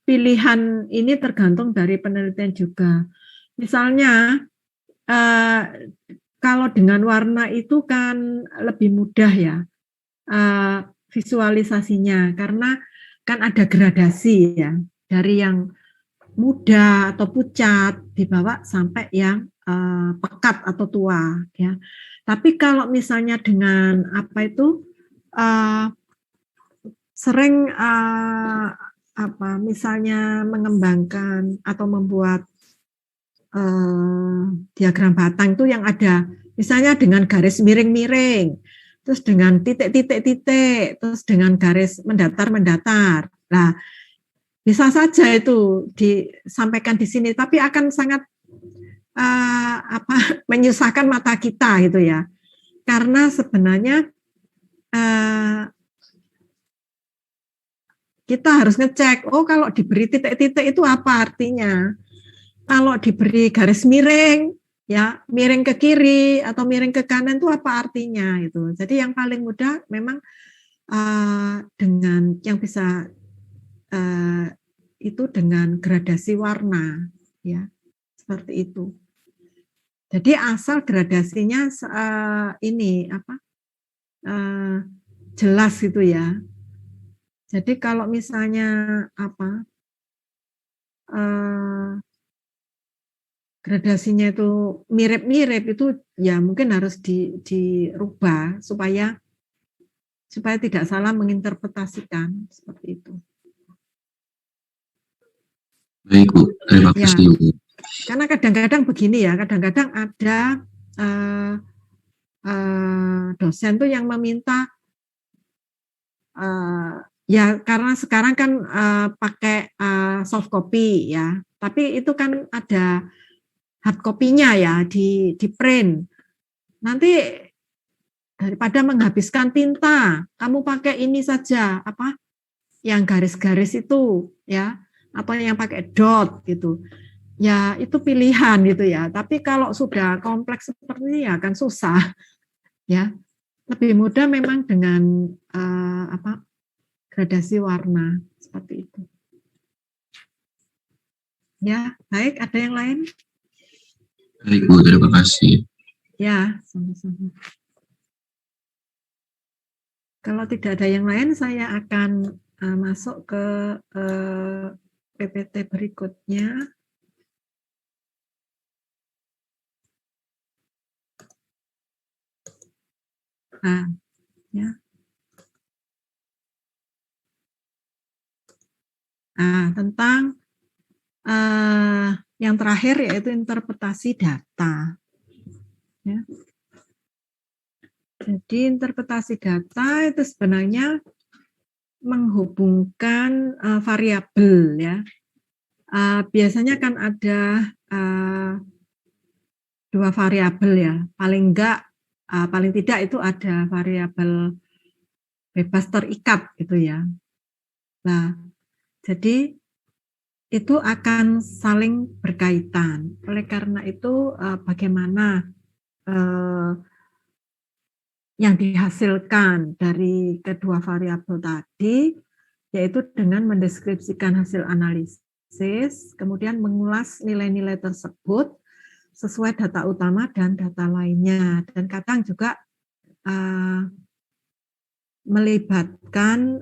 pilihan ini tergantung dari penelitian juga. Misalnya kalau dengan warna itu kan lebih mudah ya visualisasinya, karena kan ada gradasi ya, dari yang muda atau pucat dibawa sampai yang pekat atau tua ya. Tapi kalau misalnya dengan sering misalnya mengembangkan atau membuat diagram batang itu yang ada misalnya dengan garis miring-miring, terus dengan titik-titik-titik, terus dengan garis mendatar-mendatar. Nah, bisa saja itu disampaikan di sini, tapi akan sangat menyusahkan mata kita gitu ya. Karena sebenarnya kita harus ngecek, kalau diberi titik-titik itu apa artinya? Kalau diberi garis miring, ya miring ke kiri atau miring ke kanan itu apa artinya itu. Jadi yang paling mudah memang dengan yang bisa itu dengan gradasi warna, ya seperti itu. Jadi asal gradasinya jelas gitu ya. Jadi kalau misalnya gradasinya itu mirip-mirip, itu ya mungkin harus dirubah supaya tidak salah menginterpretasikan seperti itu. Baik Bu, terima Ya. kasih Bu. Karena kadang-kadang begini ya, kadang-kadang ada dosen tuh yang meminta ya karena sekarang kan pakai soft copy ya, tapi itu kan ada hard copy-nya ya di print. Nanti daripada menghabiskan tinta, kamu pakai ini saja, apa yang garis-garis itu ya, atau yang pakai dot gitu. Ya itu pilihan gitu ya. Tapi kalau sudah kompleks seperti ini ya akan susah ya. Lebih mudah memang dengan gradasi warna seperti itu. Ya, baik, ada yang lain? Baik Bu, terima kasih. Ya, sama-sama. Kalau tidak ada yang lain, saya akan masuk ke PPT berikutnya. Nah, ya. Nah, tentang yang terakhir yaitu interpretasi data. Ya. Jadi interpretasi data itu sebenarnya menghubungkan variabel ya. Biasanya kan ada dua variabel ya. Paling tidak itu ada variabel bebas terikat gitu ya. Nah, jadi itu akan saling berkaitan. Oleh karena itu bagaimana yang dihasilkan dari kedua variabel tadi, yaitu dengan mendeskripsikan hasil analisis, kemudian mengulas nilai-nilai tersebut sesuai data utama dan data lainnya. Dan kadang juga melibatkan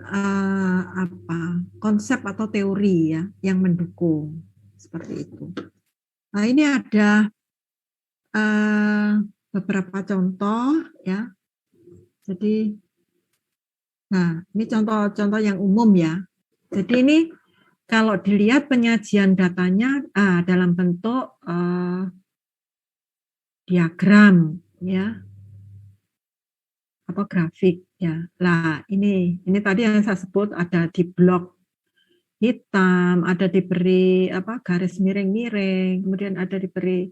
konsep atau teori ya yang mendukung seperti itu. Nah, ini ada beberapa contoh ya. Jadi, nah ini contoh-contoh yang umum ya. Jadi ini kalau dilihat penyajian datanya dalam bentuk diagram ya atau grafik ya. Lah ini tadi yang saya sebut ada di blok hitam, ada diberi garis miring-miring, kemudian ada diberi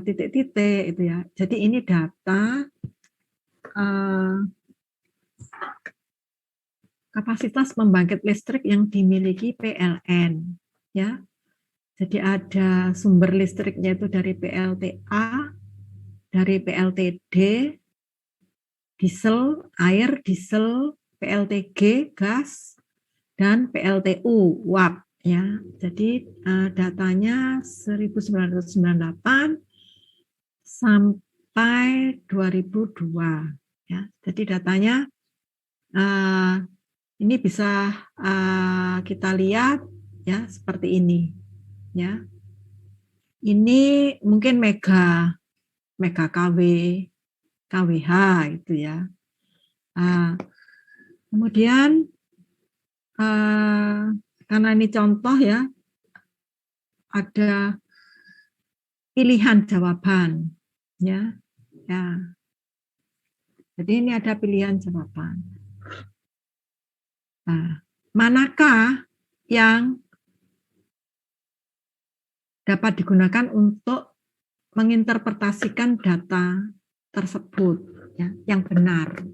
titik-titik itu ya. Jadi ini data kapasitas pembangkit listrik yang dimiliki PLN ya. Jadi ada sumber listriknya itu dari PLTA, dari PLTD, diesel, air, diesel, PLTG, gas, dan PLTU, uap ya. Jadi datanya 1998 sampai 2002 ya. Jadi datanya ini bisa kita lihat ya seperti ini ya. Ini mungkin mega KW, KWH itu ya. Kemudian karena ini contoh ya, ada pilihan jawaban ya. Ya. Jadi ini ada pilihan jawaban. Nah, manakah yang dapat digunakan untuk menginterpretasikan data tersebut ya, yang benar.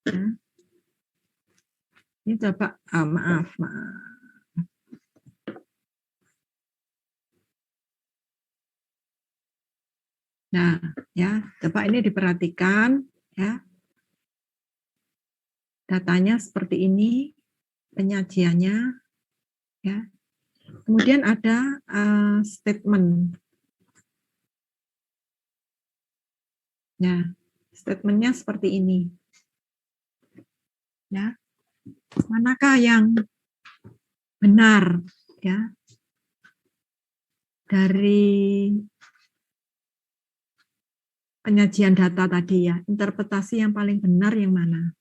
Ya. Ini coba maaf. Nah, ya, coba ini diperhatikan ya. Datanya seperti ini, penyajiannya ya. Kemudian ada statement. Ya, statementnya seperti ini. Ya. Manakah yang benar ya dari penyajian data tadi ya, interpretasi yang paling benar yang mana?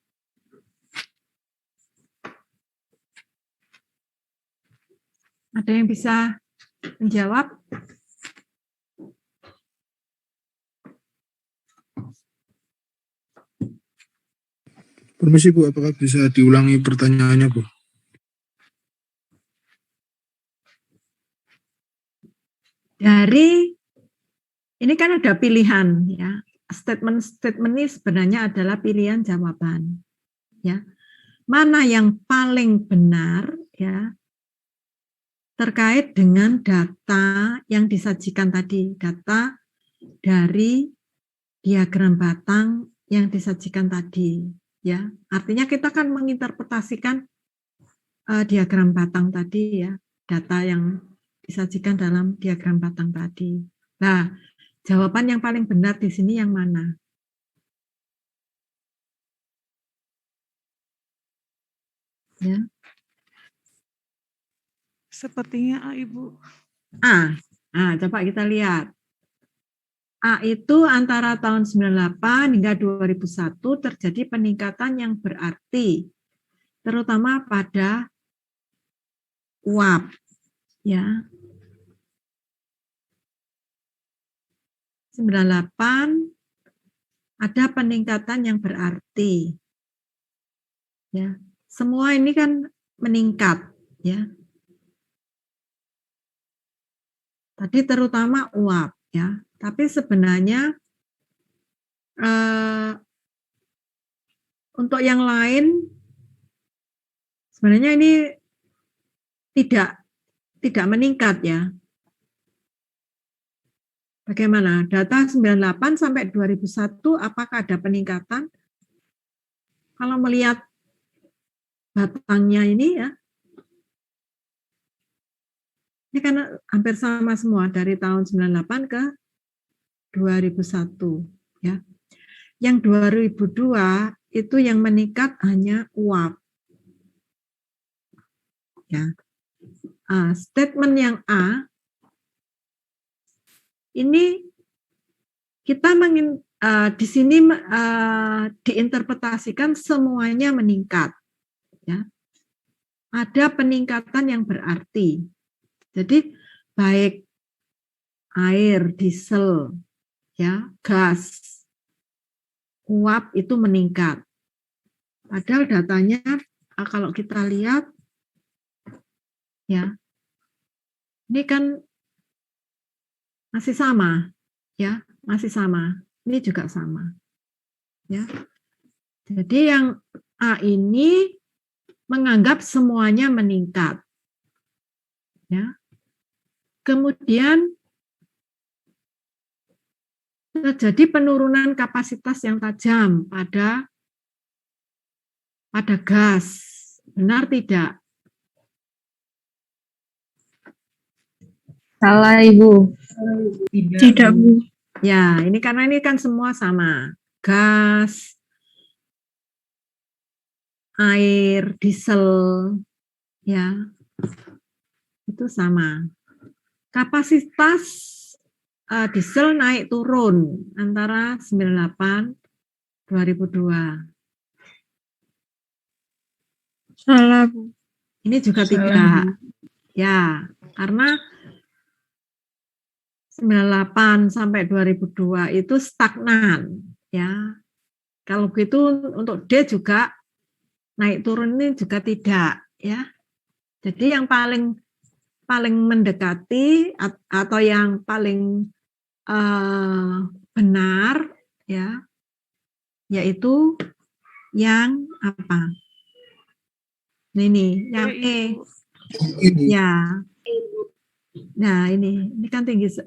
Ada yang bisa menjawab? Permisi Bu, apakah bisa diulangi pertanyaannya Bu? Dari ini kan ada pilihan ya. Statement ini sebenarnya adalah pilihan jawaban. Ya. Mana yang paling benar ya terkait dengan data yang disajikan tadi, data dari diagram batang yang disajikan tadi ya. Artinya kita kan menginterpretasikan diagram batang tadi ya, data yang disajikan dalam diagram batang tadi. Nah, jawaban yang paling benar di sini yang mana? Ya. Sepertinya A, Ibu. A. Nah, coba kita lihat. A itu antara tahun 98 hingga 2001 terjadi peningkatan yang berarti, terutama pada uap. Ya. 98 ada peningkatan yang berarti. Ya. Semua ini kan meningkat, ya. Tadi terutama uap, ya. Tapi sebenarnya untuk yang lain sebenarnya ini tidak meningkat ya. Bagaimana? Data 98 sampai 2001 apakah ada peningkatan? Kalau melihat batangnya ini ya. Ini kan hampir sama semua dari tahun 98 ke 2001 ya. Yang 2002 itu yang meningkat hanya uap. Ya. Statement yang A ini kita di sini diinterpretasikan semuanya meningkat. Ya. Ada peningkatan yang berarti. Jadi baik air, diesel, ya, gas, uap itu meningkat. Padahal datanya kalau kita lihat, ya, ini kan masih sama, ya, masih sama. Ini juga sama, ya. Jadi yang A ini menganggap semuanya meningkat, ya. Kemudian terjadi penurunan kapasitas yang tajam pada gas. Benar tidak? Salah, Ibu. Tidak, Bu. Ya, ini karena ini kan semua sama. Gas, air, diesel, ya, itu sama. Kapasitas diesel naik turun antara 98 2002. Salah, Bu. Ini juga tidak. Ya, karena 98 sampai 2002 itu stagnan, ya. Kalau begitu untuk D juga naik turun ini juga tidak, ya. Jadi yang paling mendekati atau yang paling benar, ya, yaitu yang apa? Ini, yang E. Ya. Nah, ini kan tinggi.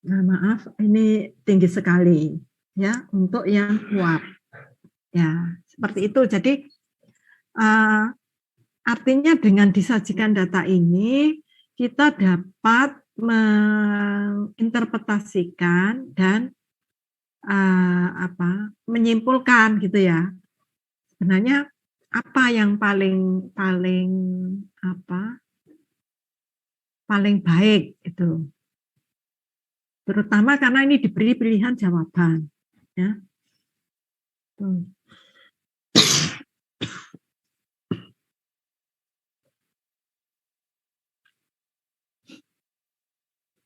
Nah, maaf, ini tinggi sekali ya untuk yang uap. Ya, seperti itu. Jadi artinya dengan disajikan data ini kita dapat menginterpretasikan dan menyimpulkan gitu ya. sebenarnya apa yang paling baik itu, terutama karena ini diberi pilihan jawaban, ya.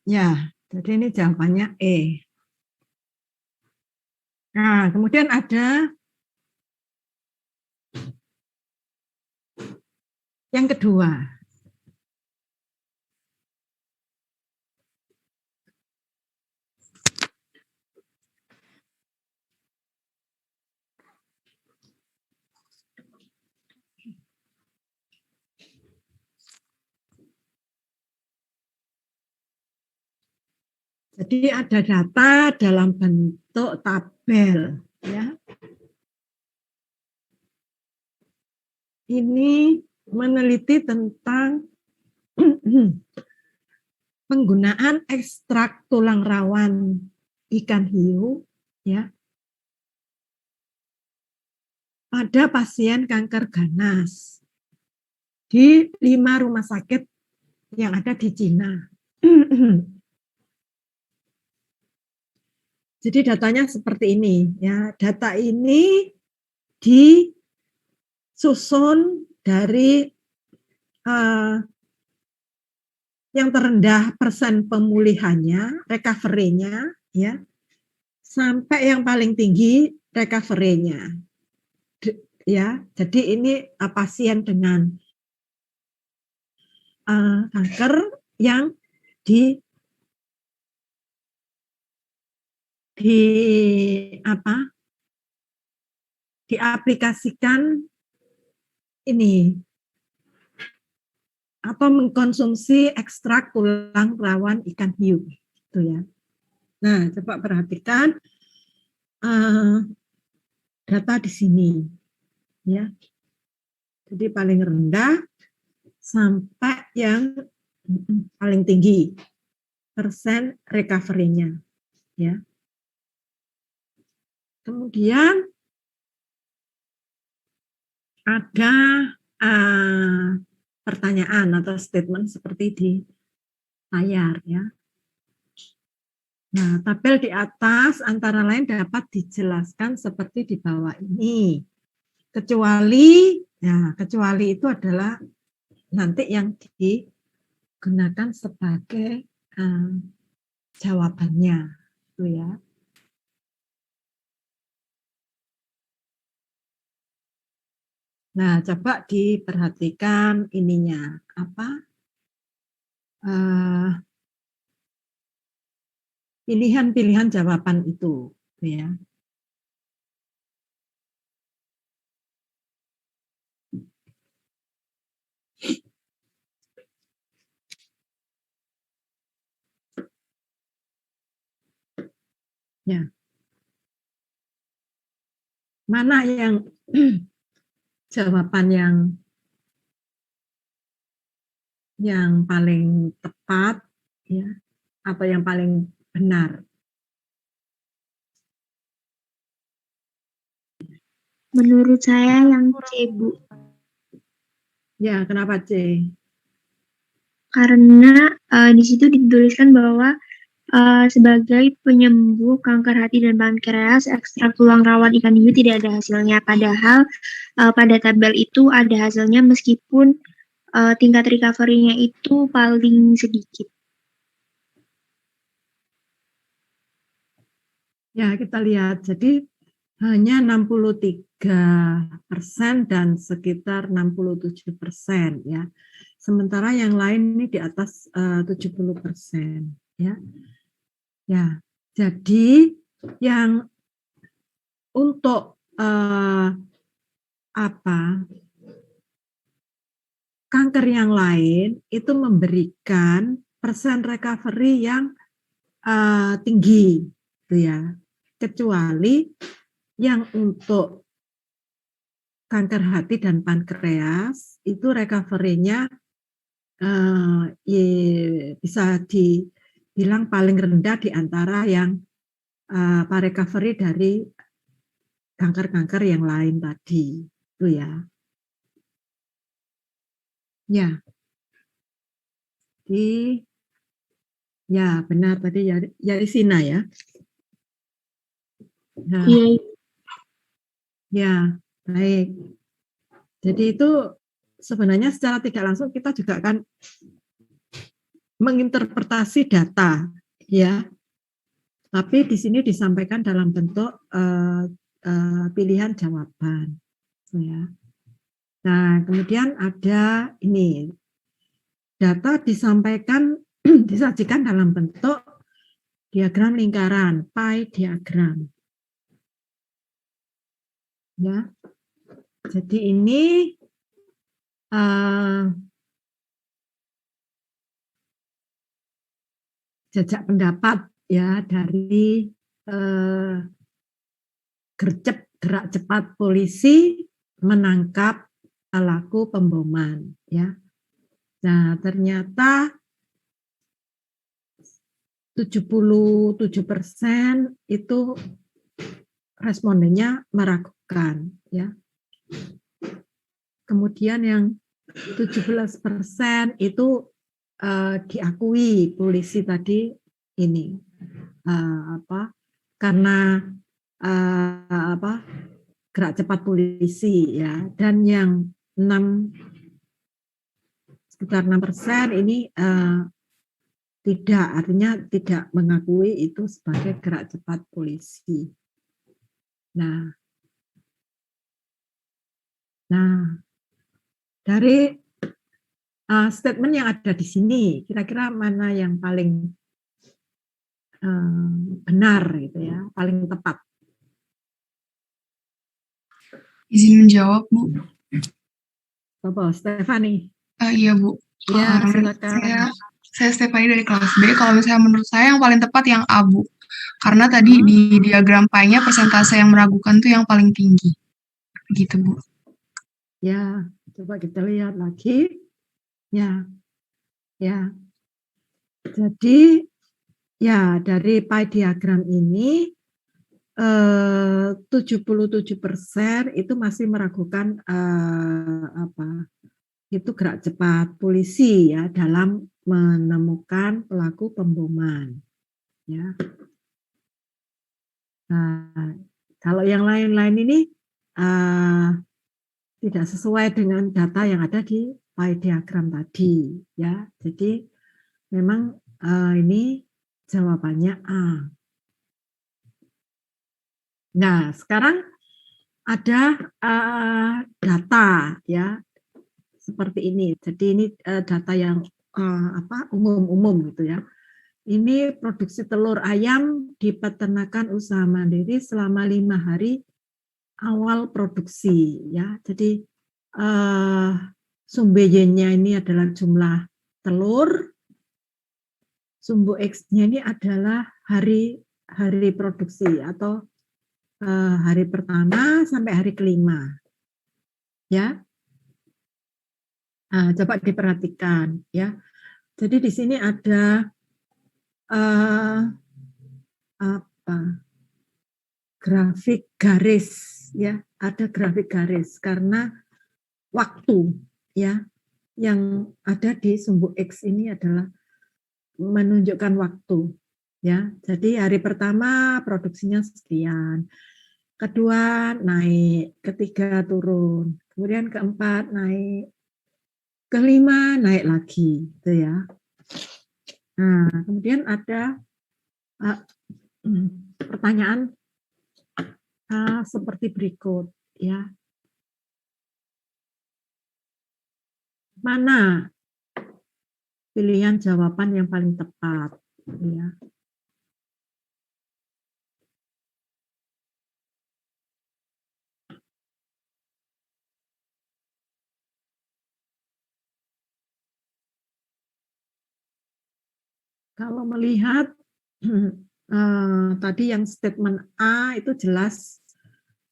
Ya, jadi ini jawabannya E. Nah, kemudian ada yang kedua. Jadi ada data dalam bentuk tabel, ya. Ini meneliti tentang penggunaan ekstrak tulang rawan ikan hiu, ya, pada pasien kanker ganas di 5 rumah sakit yang ada di Cina. Jadi datanya seperti ini, ya. Data ini disusun dari yang terendah persen pemulihannya, recovery-nya, ya, sampai yang paling tinggi recovery-nya, ya. Jadi ini pasien dengan kanker yang diaplikasikan ini atau mengkonsumsi ekstrak tulang rawan ikan hiu, gitu ya. Nah, coba perhatikan data di sini, ya. Jadi paling rendah sampai yang paling tinggi persen recovery-nya, ya. Kemudian ada pertanyaan atau statement seperti di layar, ya. Nah, tabel di atas antara lain dapat dijelaskan seperti di bawah ini. Kecuali itu adalah nanti yang digunakan sebagai jawabannya, itu ya. Nah, coba diperhatikan ininya, pilihan-pilihan jawaban itu, ya. Ya. Mana yang jawaban yang paling tepat, ya, atau yang paling benar? Menurut saya yang C, Bu. Ya, kenapa C? Karena di situ dituliskan bahwa sebagai penyembuh kanker hati dan pankreas, ekstrak tulang rawan ikan hiu tidak ada hasilnya. Padahal pada tabel itu ada hasilnya meskipun tingkat recovery-nya itu paling sedikit. Ya, kita lihat. Jadi hanya 63% dan sekitar 67%, ya. Sementara yang lain ini di atas 70%, ya. Ya, jadi yang untuk kanker yang lain itu memberikan persen recovery yang tinggi, gitu ya. Kecuali yang untuk kanker hati dan pankreas itu recovery-nya bisa dibilang paling rendah di antara yang recovery dari kanker-kanker yang lain tadi. itu ya. Ya. Ya benar tadi Yarisina ya. Nah, Iya, ya baik. Jadi itu sebenarnya secara tidak langsung kita juga akan menginterpretasi data, ya. Tapi di sini disampaikan dalam bentuk pilihan jawaban, ya. Nah, kemudian ada ini data disampaikan disajikan dalam bentuk diagram lingkaran, pie diagram, ya. Jadi ini jajak pendapat ya dari gerak cepat polisi menangkap pelaku pemboman ya. Nah, ternyata 77% itu respondennya meragukan ya. Kemudian yang 17% itu diakui polisi tadi ini karena gerak cepat polisi ya, dan yang sekitar 6% ini tidak, artinya tidak mengakui itu sebagai gerak cepat polisi. Nah dari statement yang ada di sini, kira-kira mana yang paling benar gitu ya, paling tepat? Izin menjawab, Bu. Coba Stefani. Iya, Bu. Ya, silakan. Saya Stefani dari kelas B. Kalau misalnya menurut saya yang paling tepat yang A, Bu. Karena tadi di diagram pie-nya persentase yang meragukan tuh yang paling tinggi. Gitu, Bu. Ya, coba kita lihat lagi. Ya. Jadi ya dari pie diagram ini 77% itu masih meragukan itu gerak cepat polisi ya dalam menemukan pelaku pemboman ya. Nah, kalau yang lain-lain ini tidak sesuai dengan data yang ada di pie diagram tadi ya. Jadi memang ini jawabannya A. Nah, sekarang ada data ya seperti ini. Jadi ini data yang umum gitu ya. Ini produksi telur ayam di peternakan usaha mandiri selama 5 hari awal produksi ya. Jadi sumbu Y-nya ini adalah jumlah telur, sumbu X-nya ini adalah hari produksi atau hari pertama sampai hari kelima, ya. Nah, coba diperhatikan, ya. Jadi di sini ada grafik garis, ya. Ada grafik garis karena waktu, ya, yang ada di sumbu X ini adalah menunjukkan waktu, ya. Jadi hari pertama produksinya sekian. Kedua naik, ketiga turun, kemudian keempat naik, kelima naik lagi, gitu ya. Nah, kemudian ada pertanyaan seperti berikut, ya. Mana pilihan jawaban yang paling tepat, ya? Kalau melihat tadi yang statement A itu jelas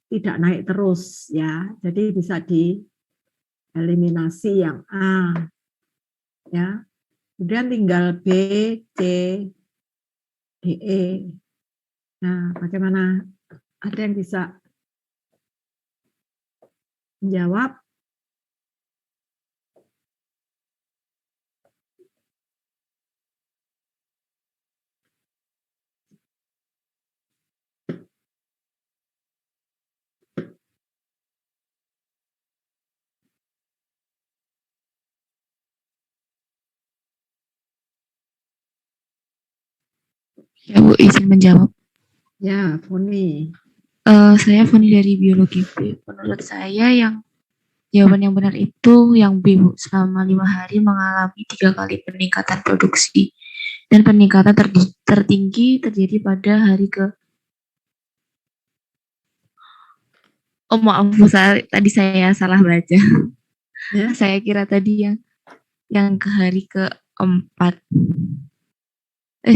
tidak naik terus ya, jadi bisa dieliminasi yang A ya. Kemudian tinggal B, C, D, E. Nah, bagaimana? Ada yang bisa menjawab. Ya Bu, izin menjawab. Ya, Foni. Saya Foni dari biologi B. Menurut saya yang jawaban yang benar itu yang B, Bu. Selama 5 hari mengalami 3 kali peningkatan produksi. Dan peningkatan tertinggi terjadi pada hari ke... Oh maaf Bu, tadi saya salah baca. Ya. Saya kira tadi yang ke hari ke-4.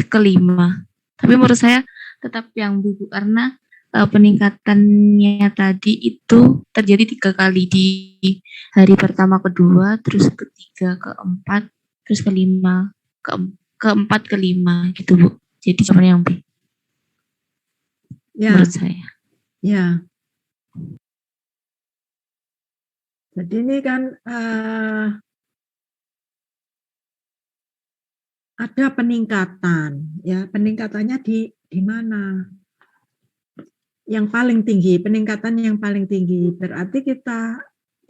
Ke-5. Tapi menurut saya tetap yang B, Bu. Karena peningkatannya tadi itu terjadi 3 kali di hari pertama, kedua, terus ketiga, keempat, terus kelima, keempat, kelima gitu Bu. Jadi jawaban yang B Ya, menurut saya. ya. Jadi ini kan ada peningkatan, ya. Peningkatannya di mana? Yang paling tinggi, peningkatan yang paling tinggi. Berarti kita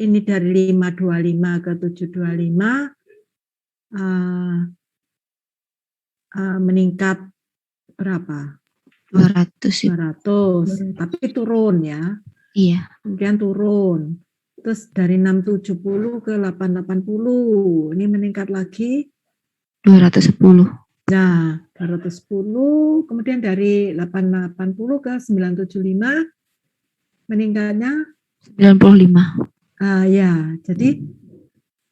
ini dari 525 ke 725 meningkat berapa? 200 ya. 200, tapi turun ya. Iya. Kemudian turun. Terus dari 670 ke 880, ini meningkat lagi 210. Nah, 210, kemudian dari 880 ke 975 meningkatnya 95. Ya, jadi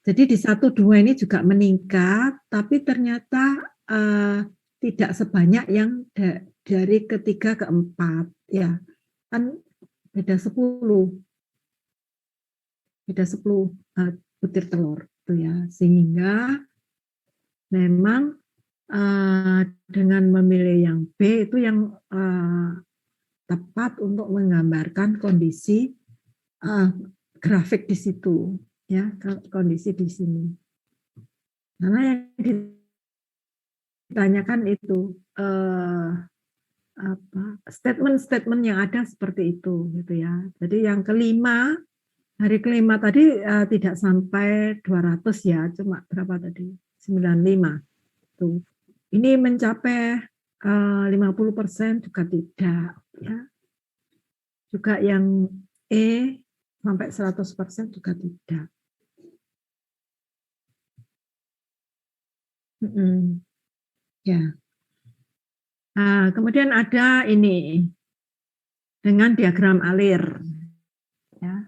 di 12 ini juga meningkat, tapi ternyata tidak sebanyak yang dari ketiga ke 4 ya. Kan beda 10 butir telur itu ya. Sehingga memang dengan memilih yang B itu yang tepat untuk menggambarkan kondisi grafik di situ, ya, kondisi di sini. Karena yang ditanyakan itu statement-statement yang ada seperti itu, gitu ya. Jadi yang kelima, hari kelima tadi tidak sampai 200 ya, cuma berapa tadi? 95. Tuh. Ini mencapai 50% juga tidak, ya. Juga yang E sampai 100% juga tidak. Ya. Nah, kemudian ada ini dengan diagram alir. Ya.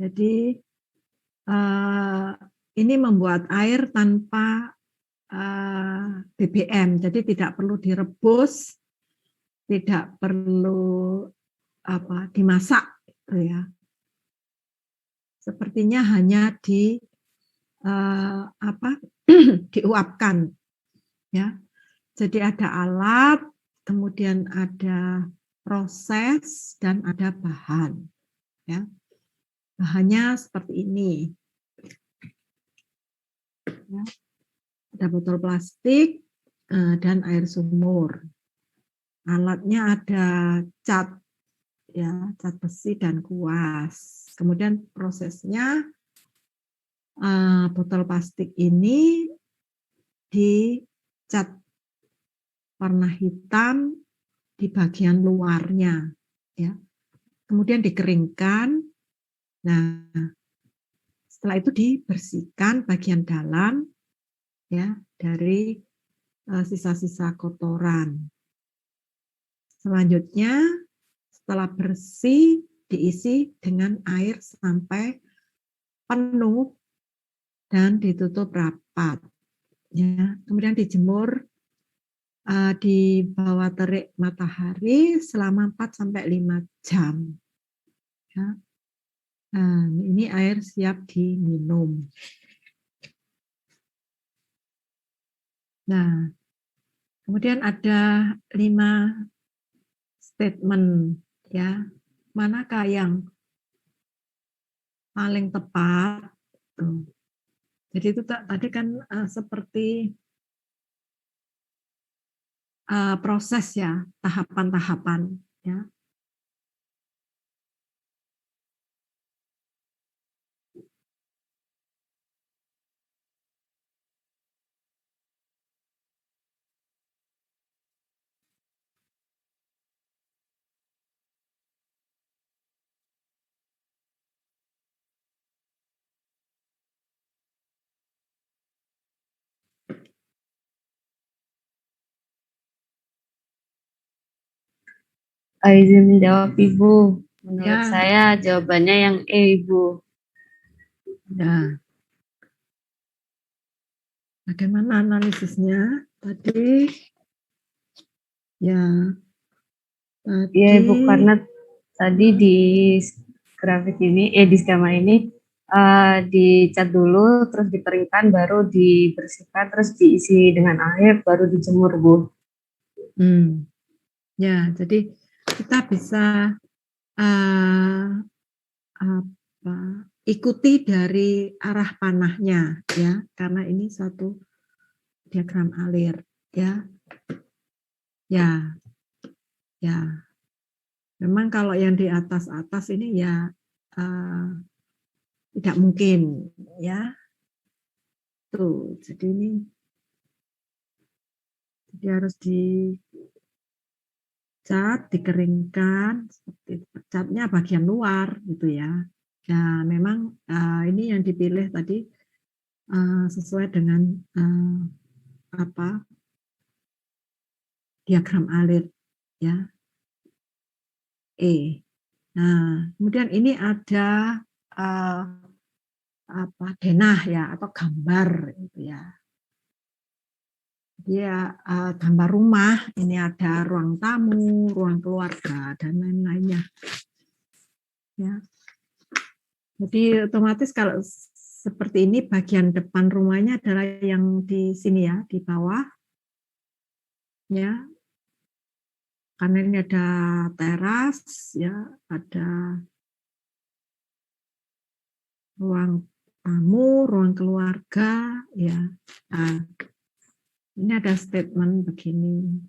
Jadi ini membuat air tanpa BBM, jadi tidak perlu direbus, tidak perlu dimasak, gitu ya. Sepertinya hanya diuapkan, ya. Jadi ada alat, kemudian ada proses dan ada bahan, ya. Bahannya seperti ini, ya. Ada botol plastik dan air sumur. Alatnya ada cat, ya, cat besi dan kuas. Kemudian prosesnya botol plastik ini dicat warna hitam di bagian luarnya, ya. Kemudian dikeringkan. Nah, setelah itu dibersihkan bagian dalam, ya, dari sisa-sisa kotoran. Selanjutnya, setelah bersih, diisi dengan air sampai penuh dan ditutup rapat. Ya, kemudian dijemur di bawah terik matahari selama 4-5 jam. Ya. Nah, ini air siap diminum. Nah, kemudian ada 5 statement, ya. Manakah yang paling tepat. Tuh. Jadi itu tadi kan seperti proses ya, tahapan-tahapan ya. Izin menjawab Ibu. Menurut Ya. saya jawabannya yang E, Ibu. Ya. Bagaimana analisisnya tadi? Ya. Tadi. Iya Ibu, karena tadi di grafik ini, di skema ini dicat dulu, terus dikeringkan, baru dibersihkan, terus diisi dengan air, baru dijemur Bu. Ya, jadi kita bisa ikuti dari arah panahnya ya, karena ini satu diagram alir ya. Ya. Memang kalau yang di atas ini ya tidak mungkin ya. Tuh, jadi ini harus dicat, dikeringkan, seperti catnya bagian luar gitu ya. Ya memang ini yang dipilih tadi sesuai dengan diagram alir ya. Nah, kemudian ini ada denah ya atau gambar gitu ya. Dia gambar rumah, ini ada ruang tamu, ruang keluarga dan lain-lainnya. Ya. Jadi otomatis kalau seperti ini bagian depan rumahnya adalah yang di sini ya, di bawah. Ya. Karena ini ada teras ya, ada ruang tamu, ruang keluarga ya. Nah, ini ada statement begini.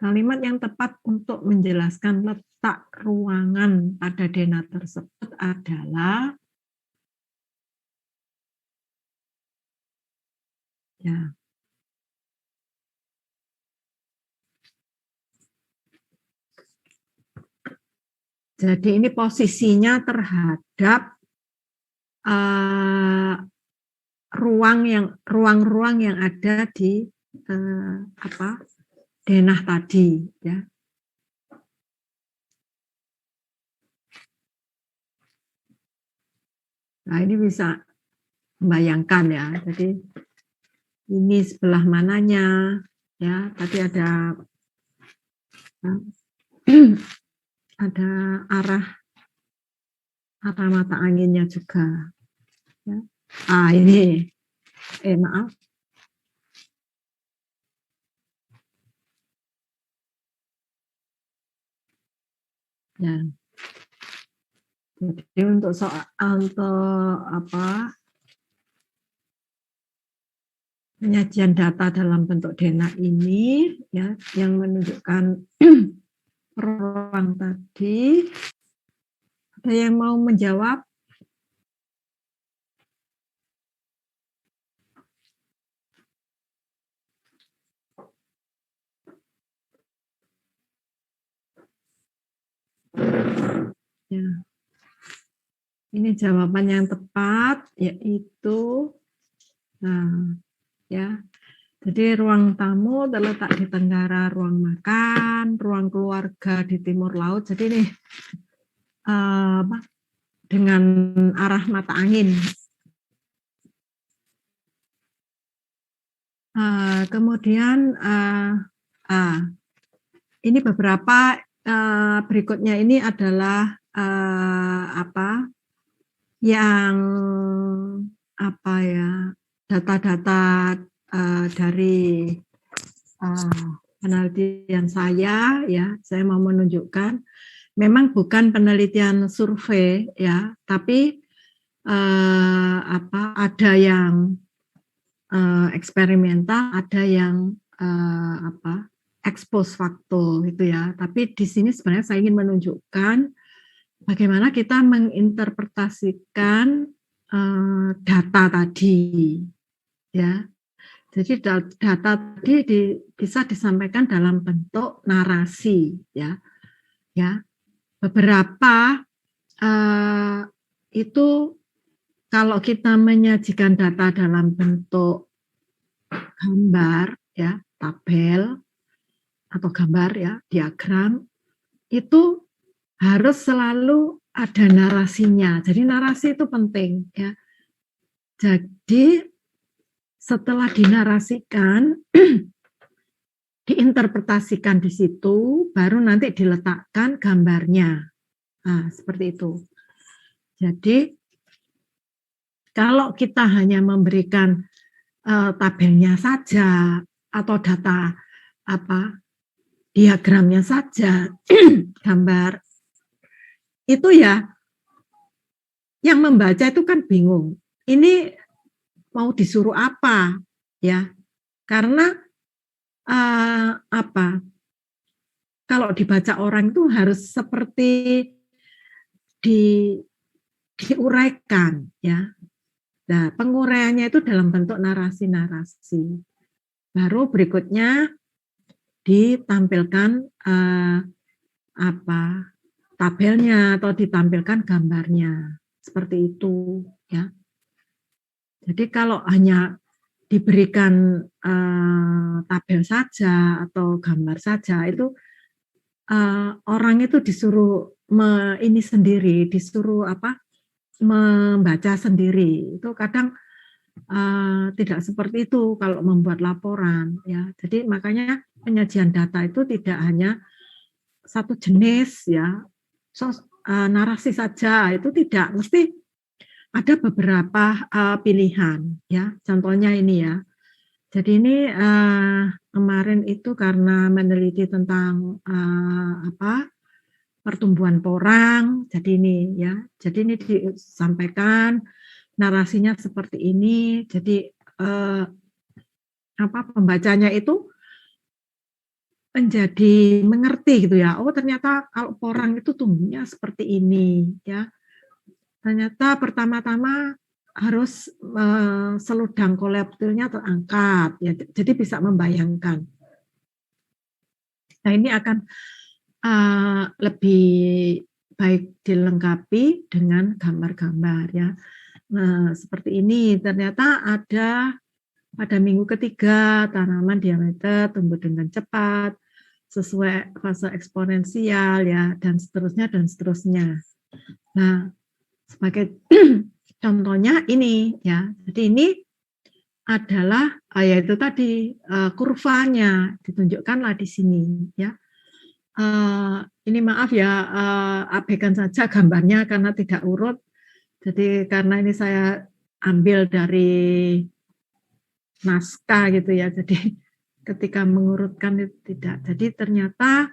Kalimat yang tepat untuk menjelaskan letak ruangan pada denah tersebut adalah ya. Jadi ini posisinya terhadap ruang-ruang yang ada di denah tadi ya. Nah, ini bisa membayangkan ya. Jadi ini sebelah mananya ya. Tadi ada arah mata anginnya juga. Ya. Ini maaf. Ya. Jadi untuk penyajian data dalam bentuk denah ini ya yang menunjukkan ruang tadi. Ada yang mau menjawab? Ya. Ini jawaban yang tepat yaitu ya. Jadi ruang tamu terletak di tenggara ruang makan, ruang keluarga di timur laut. Jadi ini dengan arah mata angin. Kemudian ini beberapa berikutnya ini adalah data-data dari penelitian saya ya. Saya mau menunjukkan memang bukan penelitian survei ya, tapi ada yang eksperimental, ada yang expose faktor gitu ya. Tapi di sini sebenarnya saya ingin menunjukkan bagaimana kita menginterpretasikan data tadi ya. Jadi data tadi bisa disampaikan dalam bentuk narasi ya. Ya. Beberapa itu kalau kita menyajikan data dalam bentuk gambar ya, tabel atau gambar ya, diagram, itu harus selalu ada narasinya. Jadi narasi itu penting ya. Jadi setelah dinarasikan, diinterpretasikan di situ, baru nanti diletakkan gambarnya. Nah, seperti itu. Jadi kalau kita hanya memberikan tabelnya saja atau data diagramnya saja, gambar itu ya, yang membaca itu kan bingung. Ini mau disuruh apa ya? Karena kalau dibaca orang itu harus seperti diuraikan ya. Nah, penguraiannya itu dalam bentuk narasi-narasi. Baru berikutnya ditampilkan tabelnya atau ditampilkan gambarnya. Seperti itu ya. Jadi kalau hanya diberikan tabel saja atau gambar saja itu orang itu disuruh disuruh membaca sendiri. Itu kadang tidak seperti itu kalau membuat laporan ya. Jadi makanya penyajian data itu tidak hanya satu jenis ya. Narasi saja itu tidak, mesti ada beberapa pilihan ya. Contohnya ini ya. Jadi ini kemarin itu karena meneliti tentang pertumbuhan porang. Jadi ini ya. Jadi ini disampaikan narasinya seperti ini. Jadi pembacanya itu menjadi mengerti gitu ya. Oh, ternyata kalau porang itu tumbuhnya seperti ini ya. Ternyata pertama-tama harus seludang koleptilnya terangkat ya, jadi bisa membayangkan. Nah, ini akan lebih baik dilengkapi dengan gambar-gambar ya. Nah, seperti ini ternyata ada pada minggu ketiga tanaman diameter tumbuh dengan cepat sesuai fase eksponensial ya, dan seterusnya dan seterusnya. Nah, sebagai contohnya ini ya, jadi ini adalah yaitu tadi kurvanya ditunjukkanlah di sini ya. Ini maaf ya, abaikan saja gambarnya karena tidak urut. Jadi karena ini saya ambil dari naskah gitu ya, jadi ketika mengurutkan itu tidak. Jadi ternyata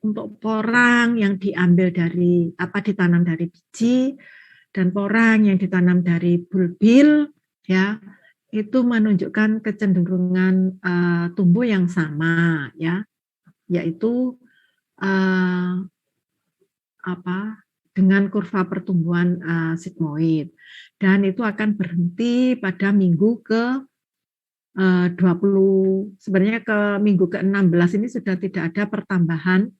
untuk porang yang diambil dari ditanam dari biji dan porang yang ditanam dari bulbil ya, itu menunjukkan kecenderungan tumbuh yang sama ya, yaitu dengan kurva pertumbuhan sigmoid, dan itu akan berhenti pada minggu ke 20, sebenarnya ke minggu ke-16 ini sudah tidak ada pertambahan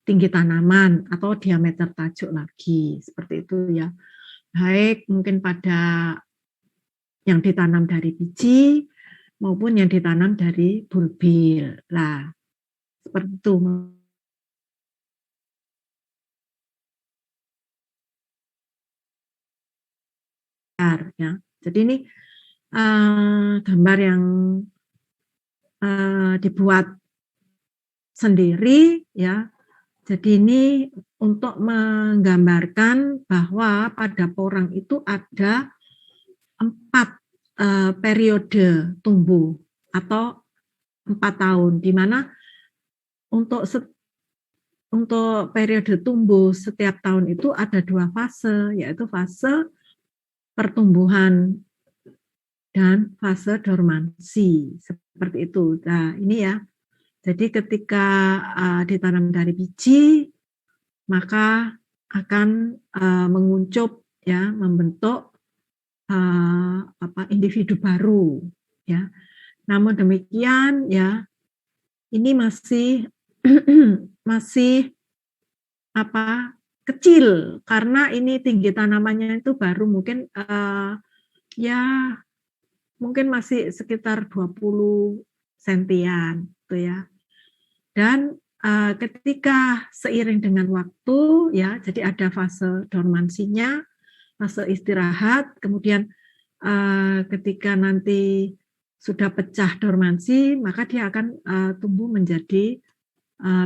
tinggi tanaman atau diameter tajuk lagi, seperti itu ya. Baik mungkin pada yang ditanam dari biji maupun yang ditanam dari bulbil. Lah, seperti itu. Ya. Jadi ini gambar yang dibuat sendiri ya. Jadi ini untuk menggambarkan bahwa pada porang itu ada 4 periode tumbuh atau 4 tahun, di mana untuk periode tumbuh setiap tahun itu ada 2 fase, yaitu fase pertumbuhan dan fase dormansi, seperti itu. Nah, ini ya. Jadi ketika ditanam dari biji, maka akan menguncup ya, membentuk individu baru ya. Namun demikian ya, ini masih masih kecil karena ini tinggi tanamannya itu baru mungkin ya mungkin masih sekitar 20 sentian gitu ya. Dan ketika seiring dengan waktu ya, jadi ada fase dormansinya, fase istirahat, kemudian ketika nanti sudah pecah dormansi, maka dia akan tumbuh menjadi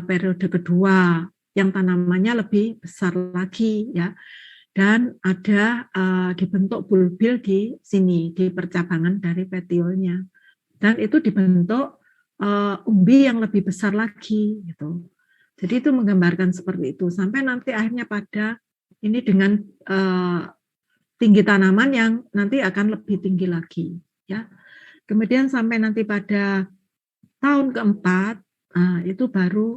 periode kedua yang tanamannya lebih besar lagi ya, dan ada dibentuk bulbil di sini di percabangan dari petiolnya, dan itu dibentuk umbi yang lebih besar lagi gitu. Jadi itu menggambarkan seperti itu sampai nanti akhirnya pada ini dengan tinggi tanaman yang nanti akan lebih tinggi lagi ya. Kemudian sampai nanti pada tahun keempat itu baru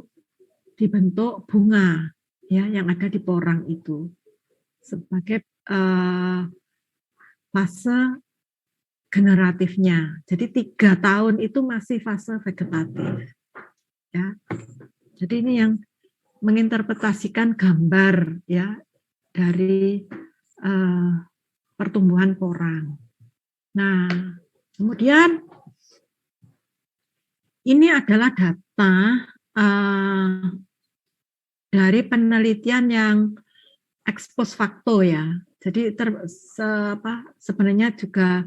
dibentuk bunga ya yang ada di porang itu sebagai fase generatifnya. Jadi 3 tahun itu masih fase vegetatif. Ya. Jadi ini yang menginterpretasikan gambar ya dari pertumbuhan porang. Nah, kemudian ini adalah data dari penelitian yang ex post facto ya. Jadi sebenarnya juga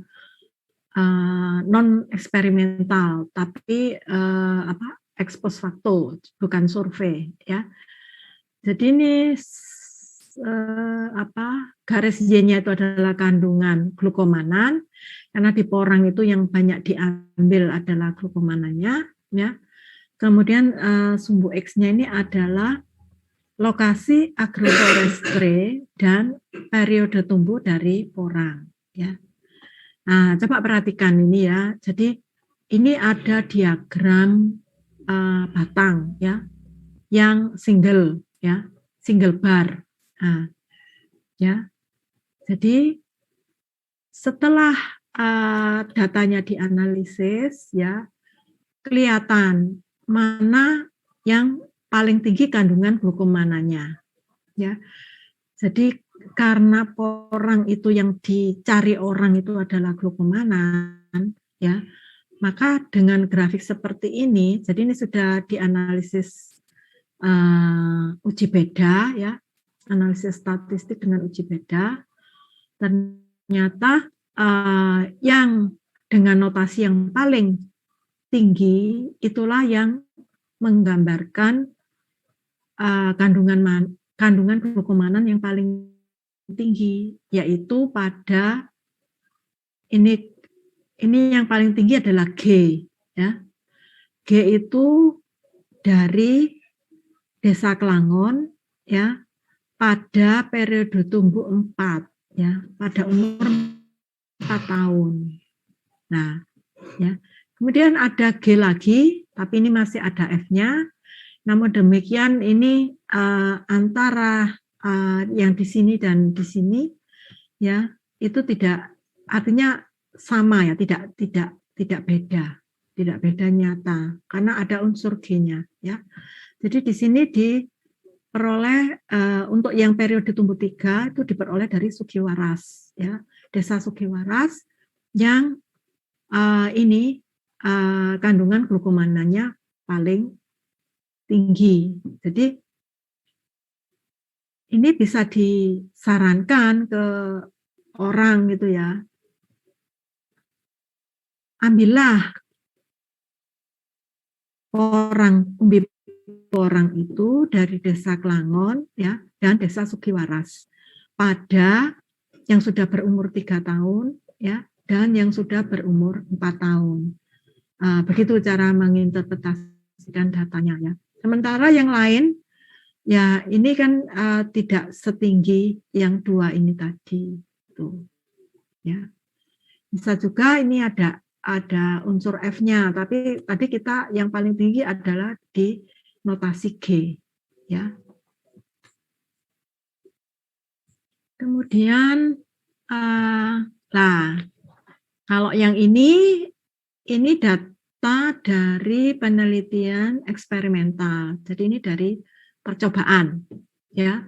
non eksperimental, tapi ex post facto, bukan survei ya. Jadi ini garis Y-nya itu adalah kandungan glukomanan, karena di porang itu yang banyak diambil adalah glukomanannya ya. Kemudian sumbu X-nya ini adalah lokasi agroforestry dan periode tumbuh dari porang ya. Nah, coba perhatikan ini ya. Jadi ini ada diagram batang ya, yang single ya, single bar. Nah, ya. Jadi setelah datanya dianalisis ya, kelihatan mana yang paling tinggi kandungan glukomanannya ya. Jadi karena porang itu yang dicari orang itu adalah glukomanan ya, maka dengan grafik seperti ini, jadi ini sudah dianalisis uji beda ya, analisis statistik dengan uji beda, ternyata yang dengan notasi yang paling tinggi itulah yang menggambarkan kandungan glukomanan yang paling tinggi, yaitu pada ini yang paling tinggi adalah G ya. G itu dari Desa Klangon ya, pada periode tumbuh 4 ya, pada umur 4 tahun. Nah, ya. Kemudian ada G lagi, tapi ini masih ada F-nya. Namun demikian ini antara yang di sini dan di sini ya, itu tidak, artinya sama ya, tidak beda nyata karena ada unsur G-nya ya. Jadi di sini diperoleh untuk yang periode tumbuh 3 itu diperoleh dari Sugiwaras ya, Desa Sugiwaras yang ini kandungan glukomanannya paling tinggi. Jadi ini bisa disarankan ke orang gitu ya. Ambillah umbi porang itu dari Desa Klangon ya, dan Desa Sugiwaras pada yang sudah berumur 3 tahun ya, dan yang sudah berumur 4 tahun. Begitu cara menginterpretasikan datanya ya. Sementara yang lain, ya ini kan tidak setinggi yang 2 ini tadi. Tuh. Ya. Bisa juga ini ada unsur F-nya, tapi tadi kita yang paling tinggi adalah di notasi G. Ya. Kemudian, kalau yang ini data dari penelitian eksperimental. Jadi ini dari percobaan, ya.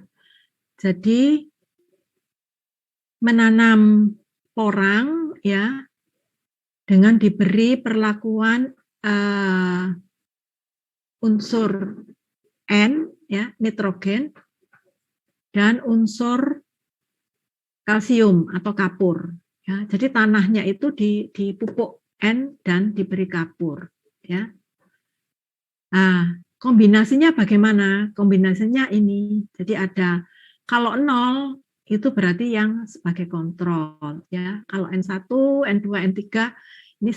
Jadi menanam porang, ya, dengan diberi perlakuan unsur N, ya, nitrogen, dan unsur kalsium atau kapur. Ya, jadi tanahnya itu dipupuk N dan diberi kapur. Ya. Nah, kombinasinya bagaimana? Kombinasinya ini. Jadi ada, kalau 0 itu berarti yang sebagai kontrol. Ya. Kalau N1, N2, N3 ini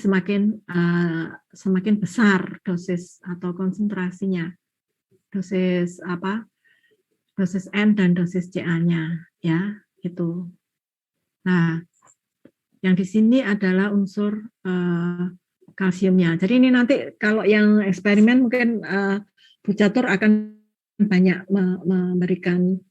semakin besar dosis atau konsentrasinya. Dosis N dan dosis Ca-nya. Ya, itu. Nah, yang di sini adalah unsur kalsiumnya. Jadi ini nanti kalau yang eksperimen mungkin Bu Catur akan banyak memberikan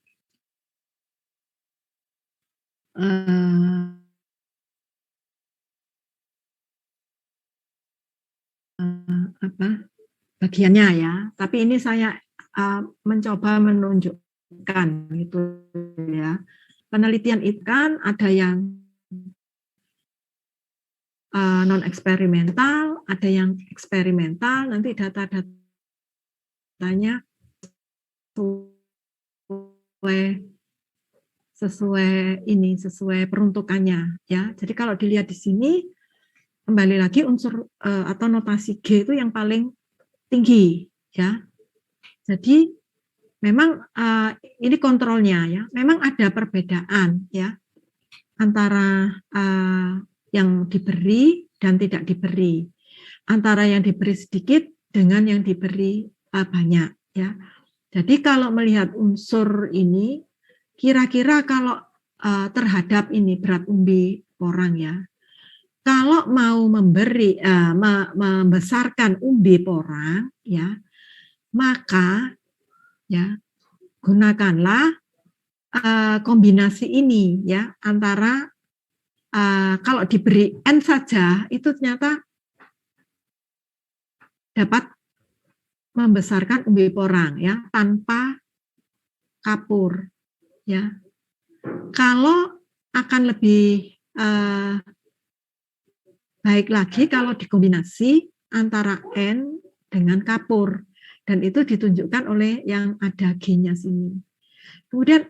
bagiannya ya. Tapi ini saya mencoba menunjukkan gitu ya. Penelitian itu kan ada yang non eksperimental, ada yang eksperimental. Nanti data-datanya sesuai peruntukannya ya. Jadi kalau dilihat di sini kembali lagi unsur atau notasi G itu yang paling tinggi ya. Jadi memang ini kontrolnya ya. Memang ada perbedaan ya antara yang diberi dan tidak diberi, antara yang diberi sedikit dengan yang diberi banyak ya. Jadi kalau melihat unsur ini, kira-kira kalau terhadap ini berat umbi porang ya, kalau mau membesarkan umbi porang ya, maka ya gunakanlah kombinasi ini ya antara kalau diberi N saja itu ternyata dapat membesarkan umbi porang ya tanpa kapur ya. Kalau akan lebih baik lagi kalau dikombinasi antara N dengan kapur, dan itu ditunjukkan oleh yang ada G-nya sini. Kemudian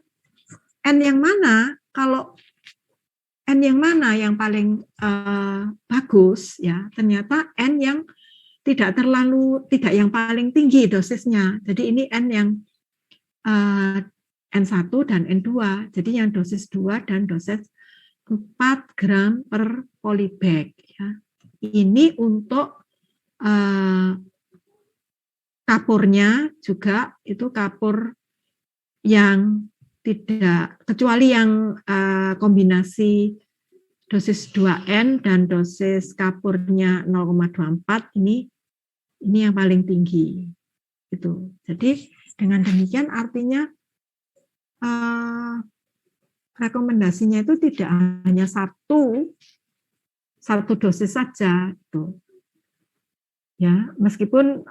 N yang mana? Kalau N yang mana yang paling bagus ya, ternyata N yang tidak yang paling tinggi dosisnya. Jadi ini N yang N1 dan N2. Jadi yang dosis 2 dan dosis 4 gram per polybag ya. Ini untuk kapurnya juga itu kapur yang tidak, kecuali yang kombinasi dosis 2N dan dosis kapurnya 0,24 ini yang paling tinggi itu. Jadi dengan demikian artinya rekomendasinya itu tidak hanya satu dosis saja itu. Ya, meskipun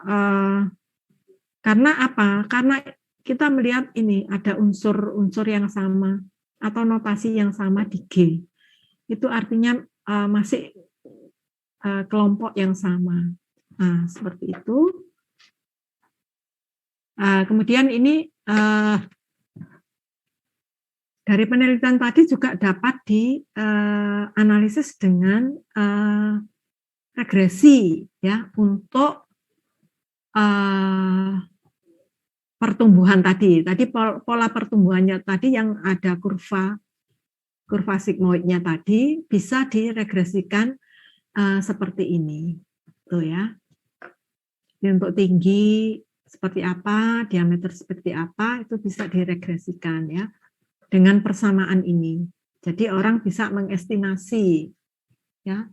karena apa? Karena kita melihat ini ada unsur-unsur yang sama atau notasi yang sama di G. Itu artinya masih kelompok yang sama. Nah, seperti itu. Kemudian ini dari penelitian tadi juga dapat dianalisis dengan regresi ya untuk pertumbuhan tadi. Tadi pola pertumbuhannya tadi yang ada kurva sigmoidnya tadi bisa diregresikan seperti ini. Tuh ya. Jadi untuk tinggi seperti apa, diameter seperti apa, itu bisa diregresikan ya dengan persamaan ini. Jadi orang bisa mengestimasi ya.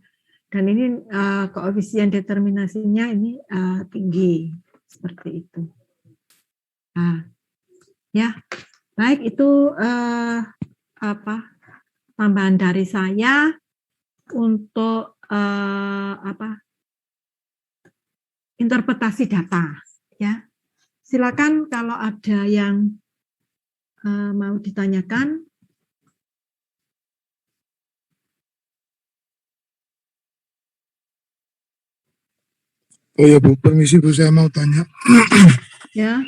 Dan ini koefisien determinasinya ini tinggi seperti itu. Nah, ya, baik itu tambahan dari saya untuk interpretasi data. Ya, silakan kalau ada yang mau ditanyakan. Oh ya Bu, permisi Bu, saya mau tanya. Ya.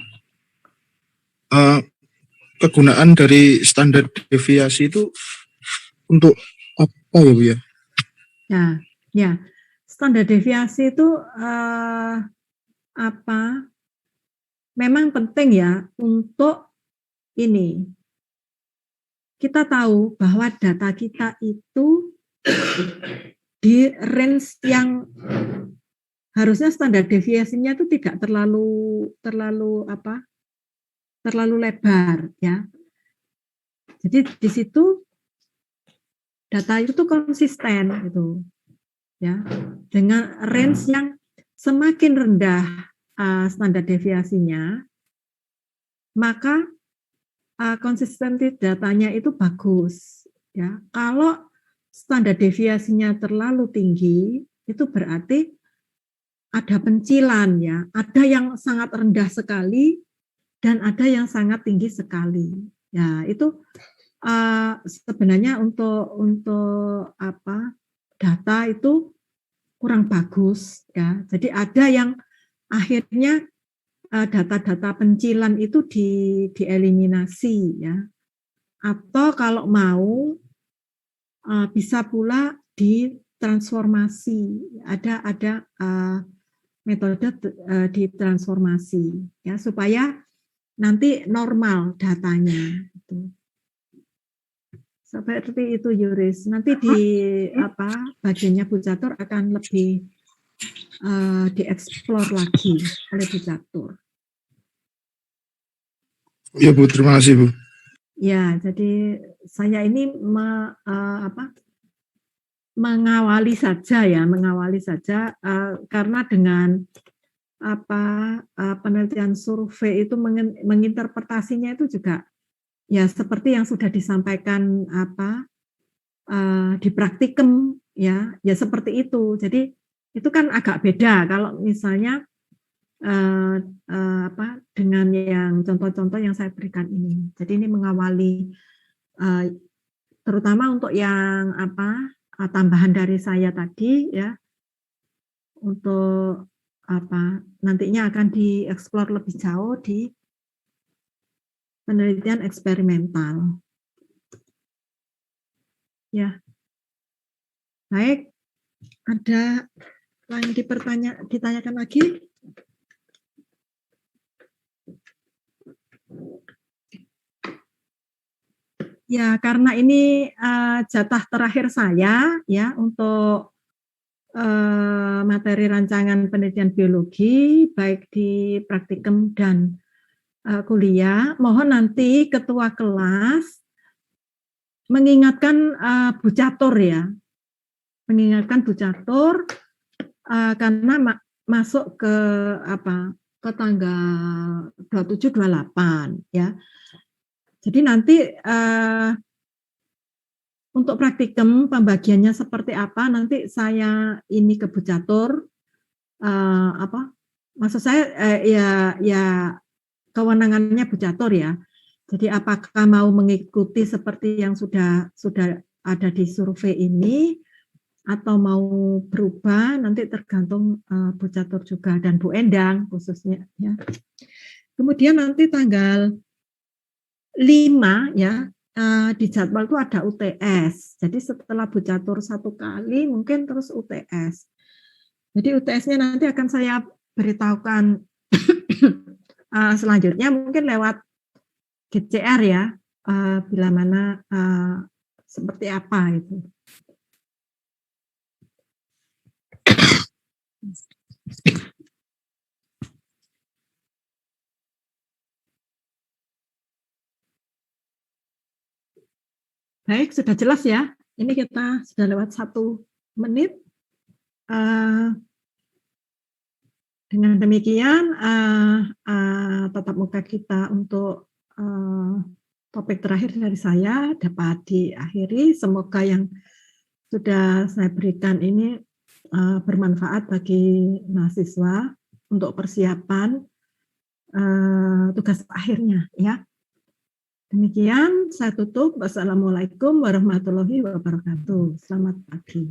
Kegunaan dari standar deviasi itu untuk apa ya Bu ya? Ya, standar deviasi itu memang penting ya untuk ini. Kita tahu bahwa data kita itu di range yang harusnya standar deviasinya itu tidak terlalu lebar ya. Jadi di situ data itu konsisten gitu ya, dengan range yang semakin rendah standar deviasinya, maka konsistensi datanya itu bagus ya. Kalau standar deviasinya terlalu tinggi, itu berarti ada pencilan ya, ada yang sangat rendah sekali dan ada yang sangat tinggi sekali. Ya, itu sebenarnya untuk data itu kurang bagus ya. Jadi ada yang akhirnya data-data pencilan itu dieliminasi ya. Atau kalau mau bisa pula ditransformasi. Ada metode ditransformasi ya, supaya nanti normal datanya gitu. Seperti itu Yuris. Nanti di bagiannya Bu Catur akan lebih dieksplor lagi oleh Bu Catur. Ya Bu, terima kasih Bu. Ya, jadi saya ini mengawali saja karena dengan penelitian survei itu menginterpretasinya itu juga ya seperti yang sudah disampaikan di praktikum ya seperti itu. Jadi itu kan agak beda kalau misalnya dengan yang contoh-contoh yang saya berikan ini. Jadi ini mengawali terutama untuk yang tambahan dari saya tadi ya, untuk nantinya akan dieksplor lebih jauh di penelitian eksperimental. Ya. Baik, ada yang ditanyakan lagi? Ya, karena ini jatah terakhir saya ya untuk materi rancangan penelitian biologi baik di praktikum dan kuliah. Mohon nanti ketua kelas mengingatkan Bu Catur ya, karena masuk ke tanggal 27-28 ya. Jadi nanti untuk praktikum pembagiannya seperti apa nanti saya ini ke Bu Catur, maksud saya ya kewenangannya Bu Catur ya. Jadi apakah mau mengikuti seperti yang sudah ada di survei ini atau mau berubah nanti tergantung Bu Catur juga dan Bu Endang khususnya ya. Kemudian nanti tanggal 5 ya di jadwal itu ada UTS. Jadi setelah Bu Catur 1 kali mungkin terus UTS. Jadi UTS-nya nanti akan saya beritahukan selanjutnya mungkin lewat GCR ya, bila mana seperti apa itu. Baik, sudah jelas ya. Ini kita sudah lewat 1 menit. Dengan demikian, tatap muka kita untuk topik terakhir dari saya dapat diakhiri. Semoga yang sudah saya berikan ini bermanfaat bagi mahasiswa untuk persiapan tugas akhirnya, ya. Demikian saya tutup. Wassalamualaikum warahmatullahi wabarakatuh. Selamat pagi.